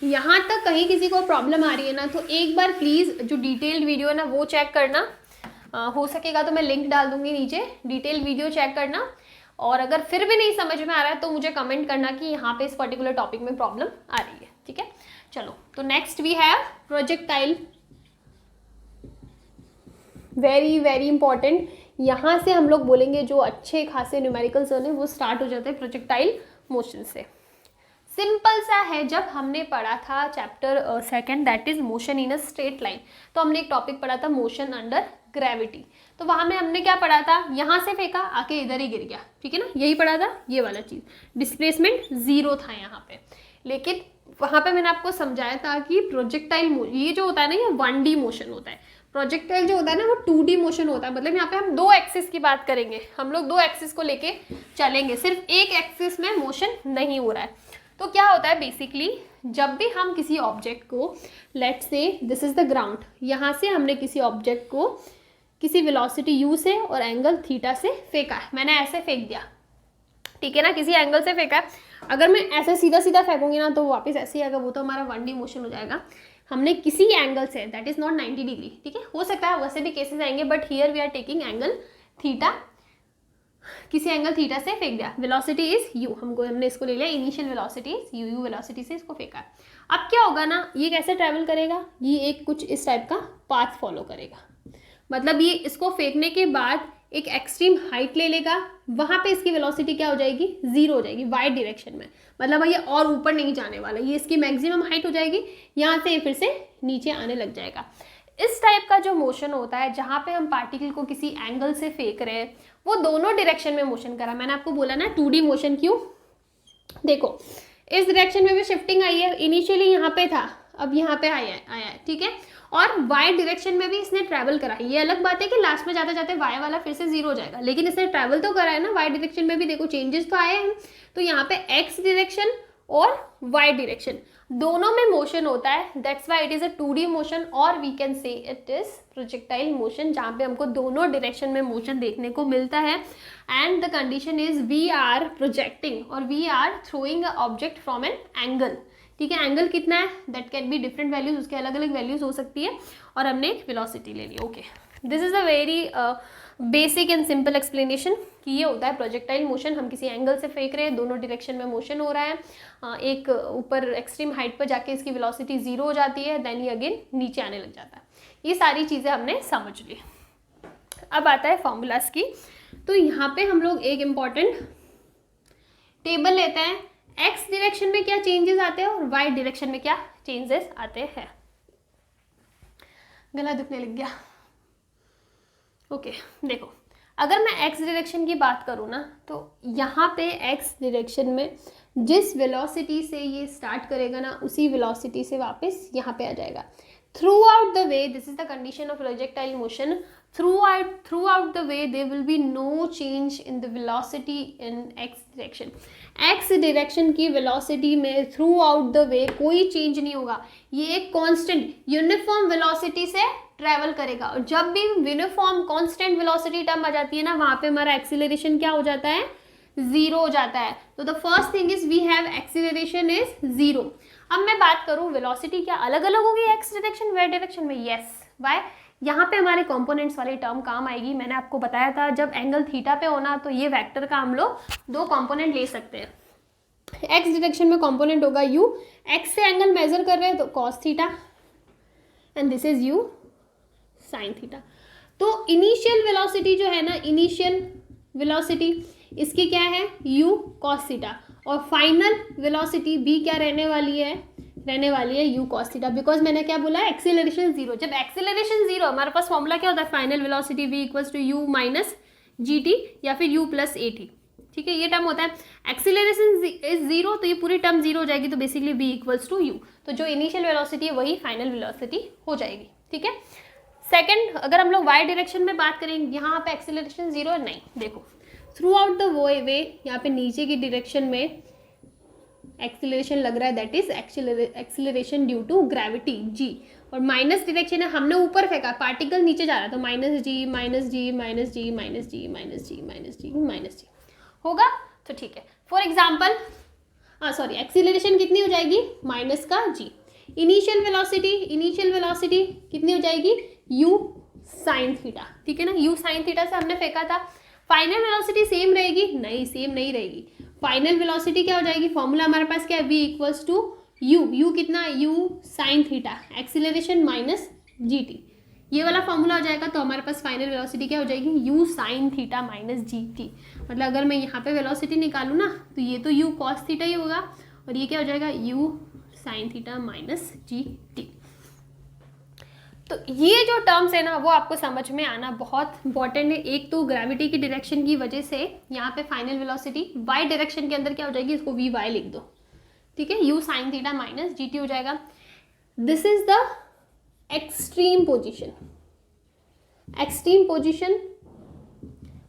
यहाँ तक कहीं किसी को प्रॉब्लम आ रही है ना तो एक बार प्लीज़ जो डिटेल्ड वीडियो है ना वो चेक करना, हो सकेगा तो मैं लिंक डाल दूंगी नीचे, डिटेल वीडियो चेक करना। और अगर फिर भी नहीं समझ में आ रहा है तो मुझे कमेंट करना कि यहाँ पे इस पर्टिकुलर टॉपिक में प्रॉब्लम आ रही है। ठीक है, चलो तो next we have projectile, very very important. यहाँ से हम लोग बोलेंगे जो अच्छे खासे न्यूमेरिकल्स होने वो स्टार्ट हो जाते हैं प्रोजेक्टाइल मोशन से। सिंपल सा है, जब हमने पढ़ा था chapter second that is motion in a straight line, तो हमने एक टॉपिक पढ़ा था मोशन अंडर ग्रेविटी। तो वहाँ में हमने क्या पढ़ा था, यहाँ से फेंका आके इधर ही गिर गया, ठीक है ना, यही पढ़ा था, ये वाला चीज़, डिस्प्लेसमेंट 0 था यहाँ पे। लेकिन वहाँ पे मैंने आपको समझाया था कि प्रोजेक्टाइल ये जो होता है ना ये 1D मोशन होता है, प्रोजेक्टाइल जो होता है ना वो 2D मोशन होता है। मतलब यहाँ पे हम 2 एक्सिस की बात करेंगे, हम लोग 2 एक्सिस को लेके चलेंगे, सिर्फ एक एक्सिस में मोशन नहीं हो रहा है। तो क्या होता है बेसिकली, जब भी हम किसी ऑब्जेक्ट को, let's say this is the ground, यहाँ से हमने किसी ऑब्जेक्ट को किसी वेलोसिटी u से और एंगल थीटा से फेंका है, मैंने ऐसे फेंक दिया, ठीक है ना, किसी एंगल से फेंका है। अगर मैं ऐसे सीधा सीधा फेंकूंगी ना तो वापस ऐसे ही आएगा, वो तो हमारा 1D मोशन हो जाएगा। हमने किसी एंगल से, दैट इज नॉट 90 डिग्री, ठीक है, हो सकता है वैसे भी केसेस आएंगे, but here we are taking angle theta किसी एंगल थीटा से फेंक दिया, वेलोसिटी इज u, हमने इसको ले लिया initial velocity is u, u velocity से इसको फेंका। अब क्या होगा ना, ये कैसे ट्रैवल करेगा, ये एक कुछ इस टाइप का पाथ फॉलो करेगा, मतलब ये इसको फेंकने के बाद एक एक्सट्रीम हाइट ले लेगा, वहां पे इसकी वेलोसिटी क्या हो जाएगी, 0 हो जाएगी वाई डायरेक्शन में, मतलब ये और ऊपर नहीं जाने वाला, ये इसकी मैक्सिमम हाइट हो जाएगी, यहाँ से ये फिर से नीचे आने लग जाएगा। इस टाइप का जो मोशन होता है जहाँ पे हम पार्टिकल को किसी एंगल से फेंक रहे हैं, वो दोनों डायरेक्शन में मोशन करा। मैंने आपको बोला ना 2D मोशन क्यों, देखो इस डायरेक्शन में भी शिफ्टिंग आई है, इनिशियली यहाँ पे था, अब यहाँ पे आया है, ठीक है, और वाई डायरेक्शन में भी इसने ट्रैवल करा है। ये अलग बात है कि लास्ट में जाते जाते वाई वाला फिर से 0 हो जाएगा, लेकिन इसने ट्रैवल तो करा है ना वाई डायरेक्शन में भी, देखो चेंजेस तो आए हैं। तो यहाँ पे एक्स डायरेक्शन और वाई डायरेक्शन दोनों में मोशन होता है, that's why it is a 2D motion, और we can say it is projectile motion, जहाँ पे हमको दोनों डायरेक्शन में मोशन देखने को मिलता है। And the condition is we are projecting और we are throwing a object from an angle, ठीक है, एंगल कितना है that can be different values, उसके अलग अलग वैल्यूज हो सकती है, और हमने एक वेलोसिटी ले ली। Okay, this is a very basic and simple explanation कि ये होता है प्रोजेक्टाइल मोशन, हम किसी एंगल से फेंक रहे हैं, दोनों डायरेक्शन में मोशन हो रहा है, एक ऊपर एक्सट्रीम हाइट पर जाके इसकी वेलोसिटी 0 हो जाती है, देन ये अगेन नीचे आने लग जाता है। ये सारी चीज़ें हमने समझ ली। अब आता है फॉर्मूलाज की, तो यहाँ पे हम लोग एक इम्पॉर्टेंट टेबल लेते हैं, एक्स डायरेक्शन में क्या चेंजेस आते हैं और वाई डायरेक्शन में क्या चेंजेस आते हैं। गला दुखने लग गया। ओके, देखो अगर मैं एक्स डायरेक्शन की बात करूँ ना, तो यहाँ पे एक्स डायरेक्शन में जिस वेलोसिटी से ये स्टार्ट करेगा ना, उसी वेलोसिटी से वापस यहाँ पे आ जाएगा। Through out the way, this is the condition of projectile motion, throughout the way there will be no change in the velocity in x direction। x direction की वेलोसिटी में थ्रू आउट द वे कोई change नहीं होगा, ये एक constant uniform velocity से travel करेगा। और जब भी यूनिफॉर्म कांस्टेंट वेलोसिटी टर्म आ जाती है ना, वहाँ पे हमारा एक्सीलरेशन क्या हो जाता है, 0 हो जाता है। तो the first thing is we have acceleration is 0। अब मैं बात करूँ वेलोसिटी क्या अलग अलग होगी एक्स डायरेक्शन वाई डायरेक्शन में, यस वाई, यहाँ पे हमारे कंपोनेंट्स वाली टर्म काम आएगी। मैंने आपको बताया था जब एंगल थीटा पे होना तो ये वेक्टर का हम लोग 2 कंपोनेंट ले सकते हैं। एक्स डायरेक्शन में कंपोनेंट होगा u, एक्स से एंगल मेजर कर रहे हैं तो cos theta, and this is u sine theta. तो इनिशियल वेलोसिटी जो है ना, इनिशियल वेलोसिटी इसकी क्या है u कॉस थीटा, और फाइनल वेलोसिटी b क्या रहने वाली है u cos थीटा, बिकॉज मैंने क्या बोला एक्सीलरेशन 0। जब एक्सीलरेशन 0 हमारे पास फॉर्मूला क्या होता है, final velocity v equals to u minus gt या फिर u प्लस at, ठीक है, ये टर्म होता है। एक्सीलरेशन इज 0 तो ये पूरी टर्म 0 हो जाएगी, तो basically v equals to u, तो जो इनिशियल वेलोसिटी है वही फाइनल वेलोसिटी हो जाएगी, ठीक है। सेकेंड, अगर हम लोग y डायरेक्शन में बात करेंगे, यहाँ पे एक्सीलरेशन 0 नहीं, देखो थ्रू आउट द वे यहाँ पे नीचे की डायरेक्शन में एक्सीलरेशन लग रहा है, that is acceleration due to gravity g, और माइनस डायरेक्शन है, हमने ऊपर फेंका, पार्टिकल नीचे जा रहा है, तो माइनस जी माइनस जी माइनस जी माइनस जी माइनस जी माइनस जी माइनस जी होगा, तो ठीक है। फॉर एग्जाम्पल सॉरी, एक्सीलरेशन कितनी हो जाएगी, माइनस का g। इनिशियल वेलोसिटी कितनी हो जाएगी, u साइन थीटा, ठीक है ना, u साइन थीटा से हमने फेंका था। फाइनल वेलोसिटी सेम रहेगी, नहीं सेम नहीं रहेगी, फाइनल वेलोसिटी क्या हो जाएगी, फॉर्मूला हमारे पास क्या है, v इक्वल्स टू u कितना, u sine theta, acceleration minus gt, ये वाला फॉर्मूला हो जाएगा। तो हमारे पास फाइनल वेलोसिटी क्या हो जाएगी, u sine theta minus gt, मतलब अगर मैं यहाँ पे वेलोसिटी निकालूँ ना, तो ये तो u कॉस थीटा ही होगा, और ये क्या हो जाएगा, u sine theta minus gt। तो ये जो टर्म्स है ना, वो आपको समझ में आना बहुत इंपॉर्टेंट है। एक तो ग्रेविटी की डायरेक्शन की वजह से यहाँ पे फाइनल वेलोसिटी वाई डायरेक्शन के अंदर क्या हो जाएगी, इसको वी वाई लिख दो, ठीक है, u sine theta minus gt हो जाएगा। This is the extreme position,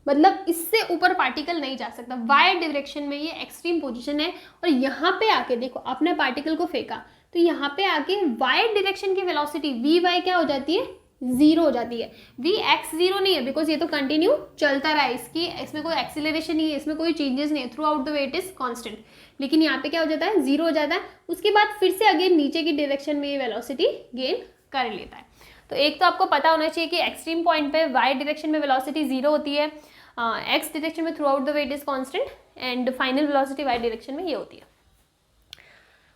मतलब इससे ऊपर पार्टिकल नहीं जा सकता, वाई डायरेक्शन में ये एक्सट्रीम पोजिशन है। और यहाँ पे आके देखो, आपने पार्टिकल को फेंका, तो यहाँ पे आके वाई डायरेक्शन की वेलोसिटी वी वाई क्या हो जाती है, 0 हो जाती है। वी एक्स 0 नहीं है, बिकॉज ये तो कंटिन्यू चलता रहा है, इसमें कोई एक्सीलरेशन नहीं है, इसमें कोई चेंजेस नहीं है, through out the way it is constant. लेकिन यहाँ पे क्या हो जाता है, 0 हो जाता है, उसके बाद फिर से अगेन नीचे की डायरेक्शन में ये वेलोसिटी गेन कर लेता है। तो एक तो आपको पता होना चाहिए कि एक्सट्रीम पॉइंट पे वाई डायरेक्शन में वेलोसिटी 0 होती है, एक्स डायरेक्शन में throughout the way it is constant and final velocity Y direction में ये होती है।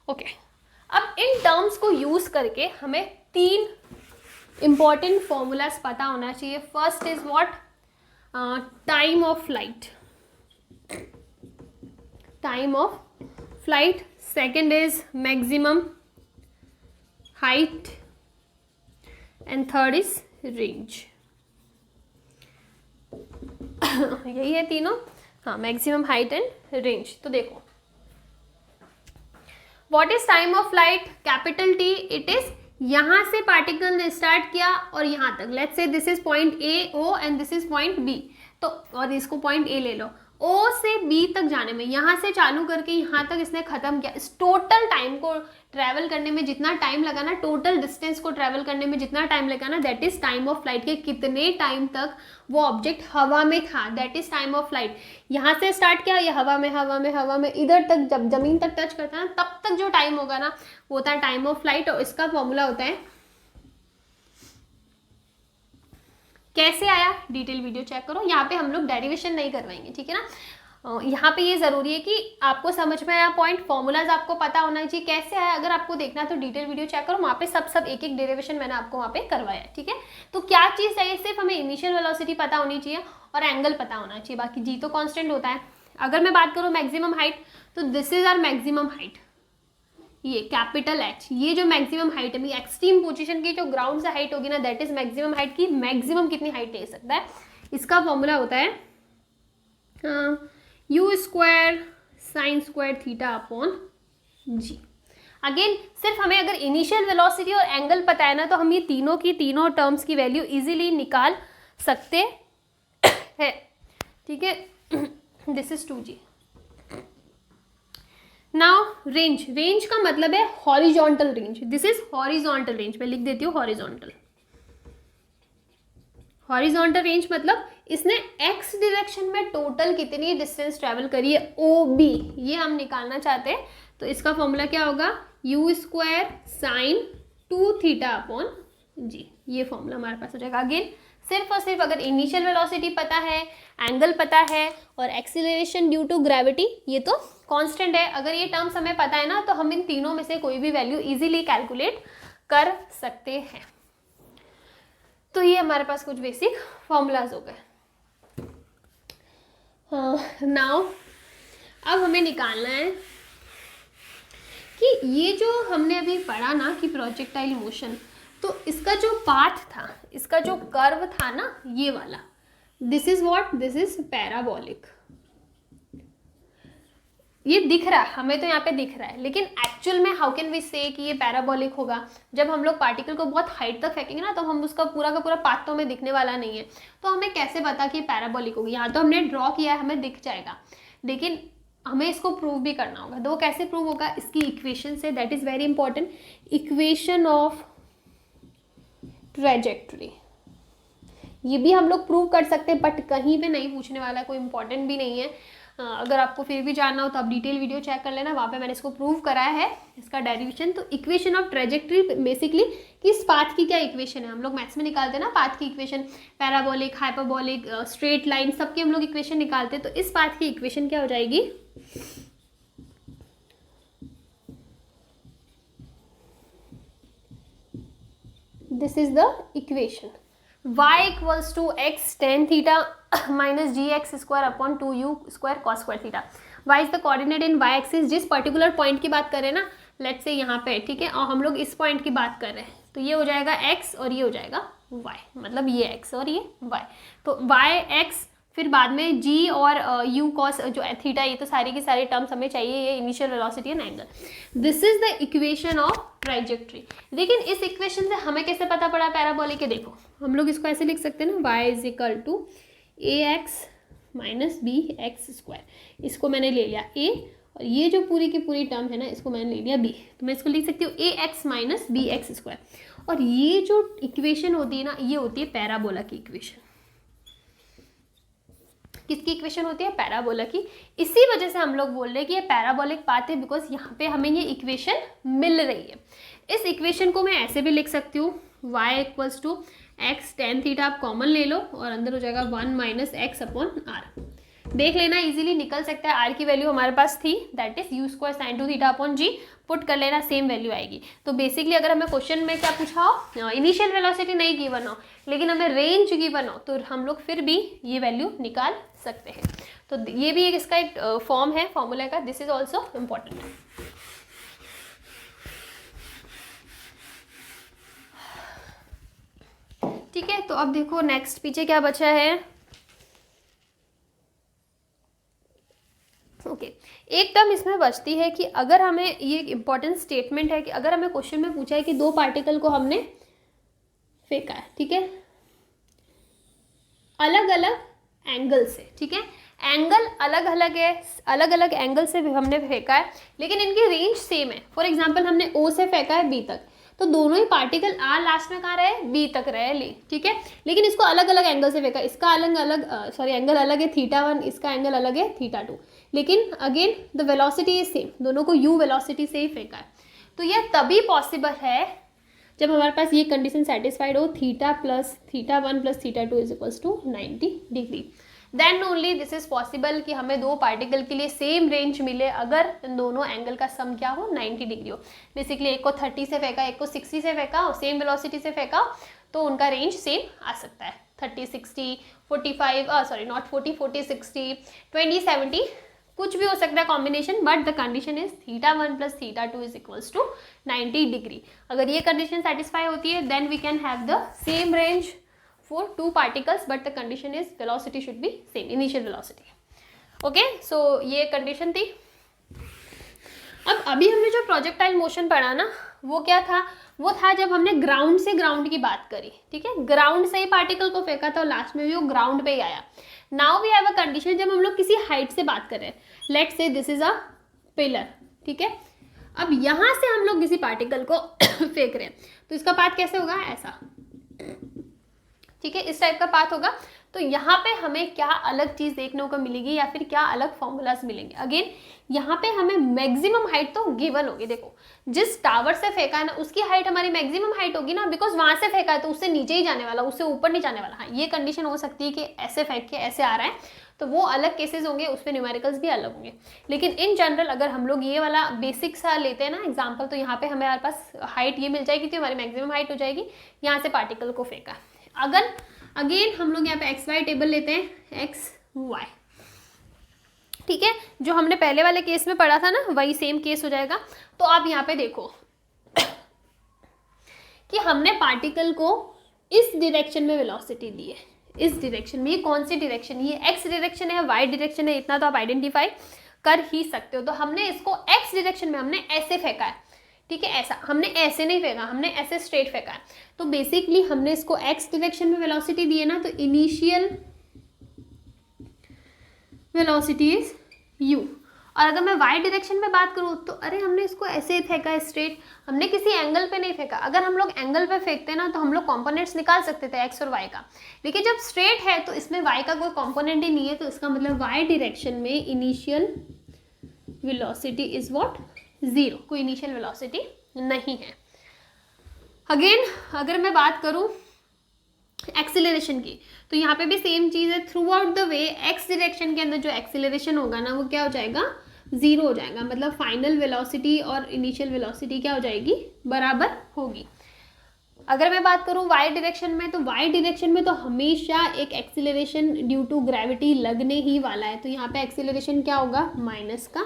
ओके, अब इन टर्म्स को यूज करके हमें 3 इंपॉर्टेंट फॉर्मूलाज पता होना चाहिए। First is what, time of flight, time of flight. Second is maximum height and third is range. यही है तीनों, हाँ, मैक्सिमम हाइट एंड रेंज। तो देखो, what is time of flight, capital T, it is यहां से पार्टिकल ने start किया और यहां तक, let's say this is point A O and this is point B, तो और इसको पॉइंट ए ले लो, ओ से बी तक जाने में यहां से चालू करके यहां तक इसने खत्म किया, इस टोटल टाइम को ट्रैवल करने में जितना टाइम लगा ना, टोटल डिस्टेंस को ट्रैवल करने में जितना टाइम लगा ना, that is time of flight के कितने टाइम तक वो ऑब्जेक्ट हवा में था, that is time of flight. यहां से स्टार्ट किया, ये हवा में इधर तक जब जमीन तक टच करता है ना, तब तक जो टाइम होगा ना वो होता है टाइम ऑफ फ्लाइट। और इसका फॉर्मूला होता है, कैसे आया डिटेल वीडियो चेक करो, यहाँ पे हम लोग डेरिवेशन नहीं करवाएंगे, ठीक है ना। यहाँ पे ये जरूरी है कि आपको समझ में आया पॉइंट, फॉर्मूलाज आपको पता होना चाहिए कैसे आया। अगर आपको देखना है तो डिटेल वीडियो चेक करो, वहाँ पे सब एक एक डेरिवेशन मैंने आपको वहाँ पे करवाया है, ठीक है। तो क्या चीज़ चाहिए, सिर्फ हमें इनिशियल वेलोसिटी पता होनी चाहिए और एंगल पता होना चाहिए, बाकी जी तो कॉन्स्टेंट होता है। अगर मैं बात करूँ मैक्सिमम हाइट, तो this is our maximum height, ये कैपिटल एच, ये जो मैक्सिमम हाइट है, एक्सट्रीम पोजीशन की जो ग्राउंड से हाइट होगी ना, दैट इज मैक्सिमम हाइट की मैक्सिमम कितनी हाइट ले सकता है। इसका फॉर्मूला होता है u square sine square theta upon g. Again सिर्फ हमें अगर इनिशियल वेलोसिटी और एंगल पता है ना, तो हम ये तीनों की तीनों टर्म्स की वैल्यू इजीली निकाल सकते हैं, ठीक है। This is 2g। Now range, range का मतलब है horizontal range, this is horizontal range, मैं लिख देती हूँ हॉरिजॉन्टल। हॉरिजॉन्टल रेंज मतलब इसने एक्स डायरेक्शन में टोटल कितनी डिस्टेंस ट्रेवल करी है, ओ बी, ये हम निकालना चाहते हैं। तो इसका फॉर्मूला क्या होगा, U square sine 2 theta upon G, ये फॉर्मूला हमारे पास हो जाएगा। अगेन सिर्फ और सिर्फ अगर इनिशियल वेलोसिटी पता है, एंगल पता है और एक्सीलरेशन ड्यू टू ग्रेविटी ये तो कांस्टेंट है, अगर ये टर्म्स हमें पता है ना, तो हम इन तीनों में से कोई भी वैल्यू इजीली कैलकुलेट कर सकते हैं। तो ये हमारे पास कुछ बेसिक फॉर्मूलाज हो गए। नाउ अब हमें निकालना है कि ये जो हमने अभी पढ़ा ना कि प्रोजेक्टाइल मोशन, तो इसका जो पाथ था, इसका जो कर्व था ना, ये वाला, this is what, this is parabolic. ये दिख रहा है हमें, तो यहाँ पे दिख रहा है, लेकिन एक्चुअल में हाउ कैन वी से कि ये पैराबोलिक होगा। जब हम लोग पार्टिकल को बहुत हाइट तक फेंकेंगे ना, तो हम उसका पूरा का पूरा पाथ तो हमें दिखने वाला नहीं है, तो हमें कैसे पता कि पैराबोलिक होगी। यहाँ तो हमने ड्रॉ किया है, हमें दिख जाएगा, लेकिन हमें इसको प्रूव भी करना होगा। तो वो कैसे प्रूव होगा, इसकी इक्वेशन से, that is very important, equation of trajectory. ये भी हम लोग प्रूव कर सकते हैं, बट कहीं पे नहीं पूछने वाला, कोई इंपॉर्टेंट भी नहीं है। अगर आपको फिर भी जानना हो तो आप डिटेल वीडियो चेक कर लेना, वहाँ पे मैंने इसको प्रूव कराया है, इसका डेरिवेशन। तो इक्वेशन ऑफ ट्रेजेक्टरी बेसिकली कि इस पाथ की क्या इक्वेशन है, हम लोग मैथ्स में निकालते हैं ना पाथ की equation, parabolic, hyperbolic, straight line, सबकी हम लोग इक्वेशन निकालते हैं। तो इस पाथ की इक्वेशन क्या हो जाएगी, this is the equation, y equals to x tan theta minus g x square upon 2u square cos square theta. y is the coordinate in y axis, जिस पर्टिकुलर पॉइंट की बात कर रहे हैं ना, लेट्स से यहाँ पे, ठीक है, और हम लोग इस पॉइंट की बात कर रहे हैं, तो ये हो जाएगा x और ये हो जाएगा y, मतलब ये x और ये y। तो y x, फिर बाद में g और u cos जो थीटा, ये तो सारी की सारी टर्म्स हमें चाहिए, ये initial velocity and angle. This is the equation of trajectory. लेकिन इस इक्वेशन से हमें कैसे पता पड़ा पैराबोलिक है, देखो हम लोग इसको ऐसे लिख सकते हैं ना, y is equal to a x minus B x square. इसको मैंने ले लिया a, और ये जो पूरी की पूरी टर्म है ना, इसको मैंने ले लिया b, तो मैं इसको लिख सकती हूँ A x minus B x square. और ये जो इक्वेशन होती है ना, ये होती है पैराबोला की इक्वेशन। किसकी इक्वेशन होती है, पैराबोला की। इसी वजह से हम लोग बोल रहे हैं कि ये पैराबोलिक पाथ है, बिकॉज यहाँ पे हमें ये इक्वेशन मिल रही है। इस इक्वेशन को मैं ऐसे भी लिख सकती हूँ, y equals to x tan theta आप कॉमन ले लो और अंदर हो जाएगा 1 माइनस एक्स अपॉन आर। देख लेना, इजीली निकल सकता है। आर की वैल्यू हमारे पास थी, that is u square sine 2 theta upon g. Put कर लेना, सेम वैल्यू आएगी। तो बेसिकली अगर हमें क्वेश्चन में क्या पूछा हो, इनिशियल वेलोसिटी नहीं गिवन हो लेकिन हमें रेंज गिवन हो, तो हम लोग फिर भी ये वैल्यू निकाल सकते हैं। तो ये भी एक इसका एक फॉर्म है फॉर्मूला का, दिस इज ऑल्सो इम्पॉर्टेंट। ठीक है, तो अब देखो नेक्स्ट पीछे क्या बचा है। ओके एक टर्म इसमें बचती है कि अगर हमें, ये इंपॉर्टेंट स्टेटमेंट है कि अगर हमें क्वेश्चन में पूछा है कि दो पार्टिकल को हमने फेंका है, ठीक है, अलग अलग एंगल से, ठीक है, एंगल अलग अलग है, अलग अलग एंगल से भी हमने फेंका है लेकिन इनकी रेंज सेम है। फॉर एग्जांपल हमने ओ से फेंका है बी तक, तो दोनों ही पार्टिकल आर लास्ट में कहाँ रहे, बी तक रहे ले, ठीक है, लेकिन इसको अलग अलग एंगल से फेंका, इसका अलग अलग एंगल अलग है θ1, इसका एंगल अलग है θ2, लेकिन again the velocity is same, दोनों को u वेलोसिटी से ही फेंका है। तो यह तभी पॉसिबल है जब हमारे पास ये कंडीशन सेटिस्फाइड हो, theta plus θ1 plus θ2 is equals to 90 degree. Then only this is possible कि हमें दो पार्टिकल के लिए सेम रेंज मिले अगर इन दोनों एंगल का सम क्या हो, 90 डिग्री हो। बेसिकली एक को 30 से फेंका, एक को 60 से फेंका और सेम वेलोसिटी से फेंका, तो उनका रेंज सेम आ सकता है, 30 60 45 सॉरी नॉट 40 40 60 20 70 कुछ भी हो सकता है combination, but the condition is θ1 plus θ2 is equals to 90 degree. अगर ये कंडीशन सेटिस्फाई होती है then we can have the same range for two particles but the condition is velocity should be same, initial velocity. okay so ये condition थी। अब अभी हमने जो प्रोजेक्टाइल मोशन पढ़ा ना, वो क्या था, वो था जब हमने ग्राउंड से ग्राउंड की बात करी, ठीक है, ग्राउंड से ही पार्टिकल को फेंका था और लास्ट में भी वो ग्राउंड पे ही आया। Now we have a condition जब हम लोग किसी हाइट से बात कर रहे हैं, let's say this is a pillar, ठीक है, अब यहाँ से हम लोग किसी पार्टिकल को फेंक रहे हैं, तो इसका पाथ कैसे होगा, ऐसा, ठीक है, इस टाइप का पाथ होगा। तो यहाँ पे हमें क्या अलग चीज़ देखने को मिलेगी या फिर क्या अलग फॉर्मूलाज मिलेंगे। अगेन यहाँ पे हमें मैक्सिमम हाइट तो गिवन होगी, देखो जिस टावर से फेंका है ना उसकी हाइट हमारी मैक्सिमम हाइट होगी ना, बिकॉज वहां से फेंका है तो उससे नीचे ही जाने वाला, उससे ऊपर नहीं जाने वाला। हाँ ये कंडीशन हो सकती है कि ऐसे फेंक के ऐसे आ रहा है, तो वो अलग केसेस होंगे, उसमें न्यूमेरिकल्स भी अलग होंगे। लेकिन इन जनरल अगर हम लोग ये वाला बेसिक सा लेते हैं ना एग्जाम्पल, तो यहाँ पे हमारे पास हाइट ये मिल जाएगी, तो हमारी मैक्सिमम हाइट हो जाएगी, यहाँ से पार्टिकल को फेंका। अगर अगेन हम लोग यहाँ पे एक्स वाई टेबल लेते हैं, एक्स वाई, ठीक है, जो हमने पहले वाले केस में पढ़ा था ना वही सेम केस हो जाएगा। तो आप यहाँ पे देखो कि हमने पार्टिकल को इस डायरेक्शन में वेलोसिटी दी है, इस डायरेक्शन में, ये कौन सी डायरेक्शन, ये एक्स डायरेक्शन है, वाई डायरेक्शन है, इतना तो आप आइडेंटिफाई कर ही सकते हो। तो हमने इसको एक्स डायरेक्शन में हमने ऐसे फेंका है, ठीक है, ऐसा हमने ऐसे नहीं फेंका, हमने ऐसे स्ट्रेट फेंका है। तो बेसिकली हमने इसको एक्स डायरेक्शन में वेलोसिटी दी है ना, तो इनिशियल वेलोसिटी इज u। और अगर मैं y डायरेक्शन में बात करूँ तो अरे हमने इसको ऐसे ही फेंका है स्ट्रेट, हमने किसी एंगल पे नहीं फेंका। अगर हम लोग एंगल पे फेंकते ना तो हम लोग कंपोनेंट्स निकाल सकते थे x और y का, लेकिन जब स्ट्रेट है तो इसमें y का कोई कंपोनेंट ही नहीं है, तो इसका मतलब y डायरेक्शन में इनिशियल वेलोसिटी इज व्हाट, 0, कोई इनिशियल वेलोसिटी नहीं है। अगेन अगर मैं बात करूँ एक्सीलरेशन की, तो यहाँ पे भी सेम चीज़ है, through out the way x direction के अंदर जो एक्सीलरेशन होगा ना वो क्या हो जाएगा, 0 हो जाएगा, मतलब फाइनल वेलोसिटी और इनिशियल वेलोसिटी क्या हो जाएगी, बराबर होगी। अगर मैं बात करूँ वाई डायरेक्शन में, तो वाई डायरेक्शन में तो हमेशा एक एक्सीलरेशन ड्यू टू ग्रेविटी लगने ही वाला है, तो यहाँ पे एक्सीलरेशन क्या होगा, माइनस का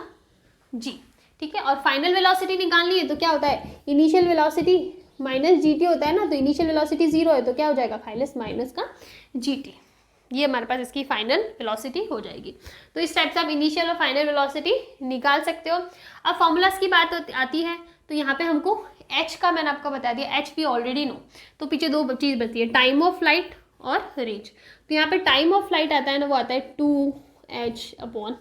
जी, ठीक है। और फाइनल वेलोसिटी निकालनी है तो क्या होता है, इनिशियल वेलोसिटी माइनस जीटी होता है ना, तो इनिशियल वेलोसिटी 0 है तो क्या हो जाएगा, माइनस का जीटी, ये हमारे पास इसकी फाइनल वेलोसिटी हो जाएगी। तो इस टाइप से आप इनिशियल और फाइनल वेलोसिटी निकाल सकते हो। अब फॉर्मूलाज की बात आती है, तो यहाँ पे हमको एच का मैंने आपको बता दिया, एच वी ऑलरेडी नो, तो पीछे दो चीज़ बचती है, टाइम ऑफ फ्लाइट और रेंज। तो यहाँ पे टाइम ऑफ फ्लाइट आता है ना, वो आता है 2h अपॉन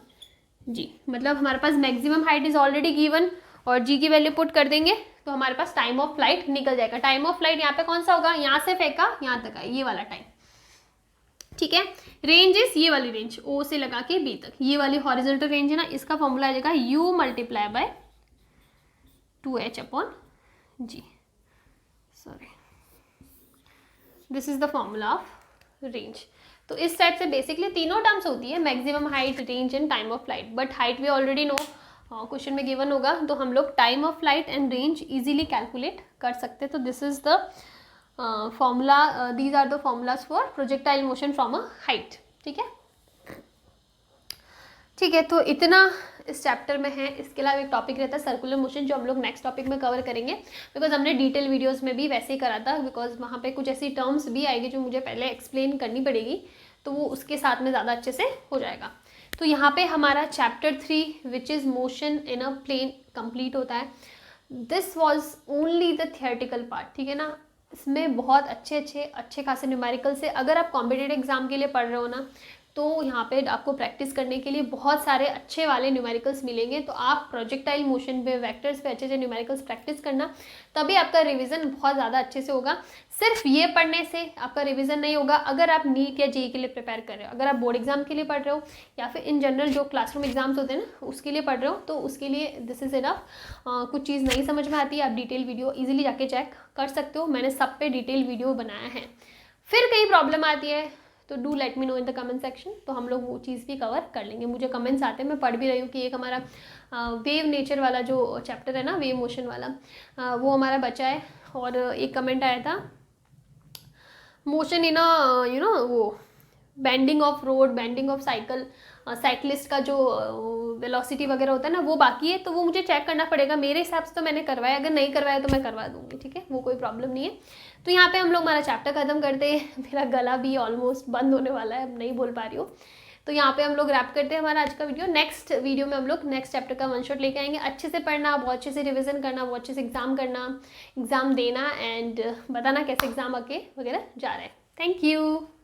जी, मतलब हमारे पास maximum height is already given और जी की वैल्यू पुट कर देंगे तो हमारे पास टाइम ऑफ फ्लाइट निकल जाएगा। टाइम ऑफ फ्लाइट यहाँ पे कौन सा होगा, यहाँ से फेंका यहाँ तक है, ये वाला टाइम, ठीक है। रेंज इज ये वाली रेंज, ओ से लगा के बी तक, ये वाली हॉरिजॉन्टल रेंज है ना, इसका फॉर्मूला आ जाएगा u multiply by 2h upon g, sorry this is the formula of range. तो इस टाइप से बेसिकली तीनों टर्म्स होती है, maximum height, range and time of flight. But height we already know, question में गिवन होगा, तो हम लोग time of flight and range easily calculate कर सकते हैं। तो this is the formula, these are the formulas for projectile motion from a height. ठीक है, ठीक है। तो इतना इस चैप्टर में है। इसके अलावा एक टॉपिक रहता है सर्कुलर मोशन, जो हम लोग नेक्स्ट टॉपिक में कवर करेंगे, बिकॉज हमने डिटेल वीडियोस में भी वैसे ही करा था, बिकॉज वहाँ पे कुछ ऐसी टर्म्स भी आएगी जो मुझे पहले एक्सप्लेन करनी पड़ेगी, तो वो उसके साथ में ज़्यादा अच्छे से हो जाएगा। तो यहाँ पे हमारा chapter 3 which is motion in a plane complete होता है। This was only the theoretical part, ठीक है ना। इसमें बहुत अच्छे खासे न्यूमेरिकल से, अगर आप कॉम्पिटेटिव एग्जाम के लिए पढ़ रहे हो ना, तो यहाँ पे आपको प्रैक्टिस करने के लिए बहुत सारे अच्छे वाले न्यूमेरिकल्स मिलेंगे। तो आप प्रोजेक्टाइल मोशन पे, वेक्टर्स पे अच्छे न्यूमेरिकल्स प्रैक्टिस करना, तभी आपका रिवीजन बहुत ज़्यादा अच्छे से होगा। सिर्फ ये पढ़ने से आपका रिवीजन नहीं होगा। अगर आप नीट या जेईई के लिए प्रिपेयर कर रहे हो, अगर आप बोर्ड एग्जाम के लिए पढ़ रहे हो, या फिर इन जनरल जो क्लासरूम एग्जाम्स होते हैं ना, उसके लिए पढ़ रहे हो, तो उसके लिए दिस इज़ इनफ। कुछ चीज़ नहीं समझ में आती है, आप डिटेल वीडियो ईजिली जाके चेक कर सकते हो। मैंने सब पे डिटेल वीडियो बनाया है। फिर कहीं प्रॉब्लम आती है तो do let me know in the comment section, तो हम लोग वो चीज़ भी कवर कर लेंगे। मुझे कमेंट्स आते हैं, मैं पढ़ भी रही हूँ कि एक हमारा वेव नेचर वाला जो चैप्टर है ना, वेव मोशन वाला, वो हमारा बचा है। और एक कमेंट आया था, मोशन इन यू नो वो bending of road, bending of cycle, cyclist का जो वेलोसिटी वगैरह होता है ना, वो बाकी है, तो वो मुझे चेक करना पड़ेगा। मेरे हिसाब से तो मैंने करवाया, अगर नहीं करवाया तो मैं करवा दूंगी, ठीक है, वो कोई प्रॉब्लम नहीं है। तो यहाँ पे हम लोग हमारा चैप्टर खत्म करते हैं। मेरा गला भी ऑलमोस्ट बंद होने वाला है, अब नहीं बोल पा रही हूँ। तो यहाँ पे हम लोग रैप करते हैं हमारा आज का वीडियो। नेक्स्ट वीडियो में हम लोग नेक्स्ट चैप्टर का वन शॉट लेके आएंगे। अच्छे से पढ़ना, बहुत अच्छे से रिविजन करना, बहुत अच्छे से एग्जाम करना, एग्जाम देना, एंड बताना कैसे एग्जाम आके वगैरह जा रहा है। Thank you.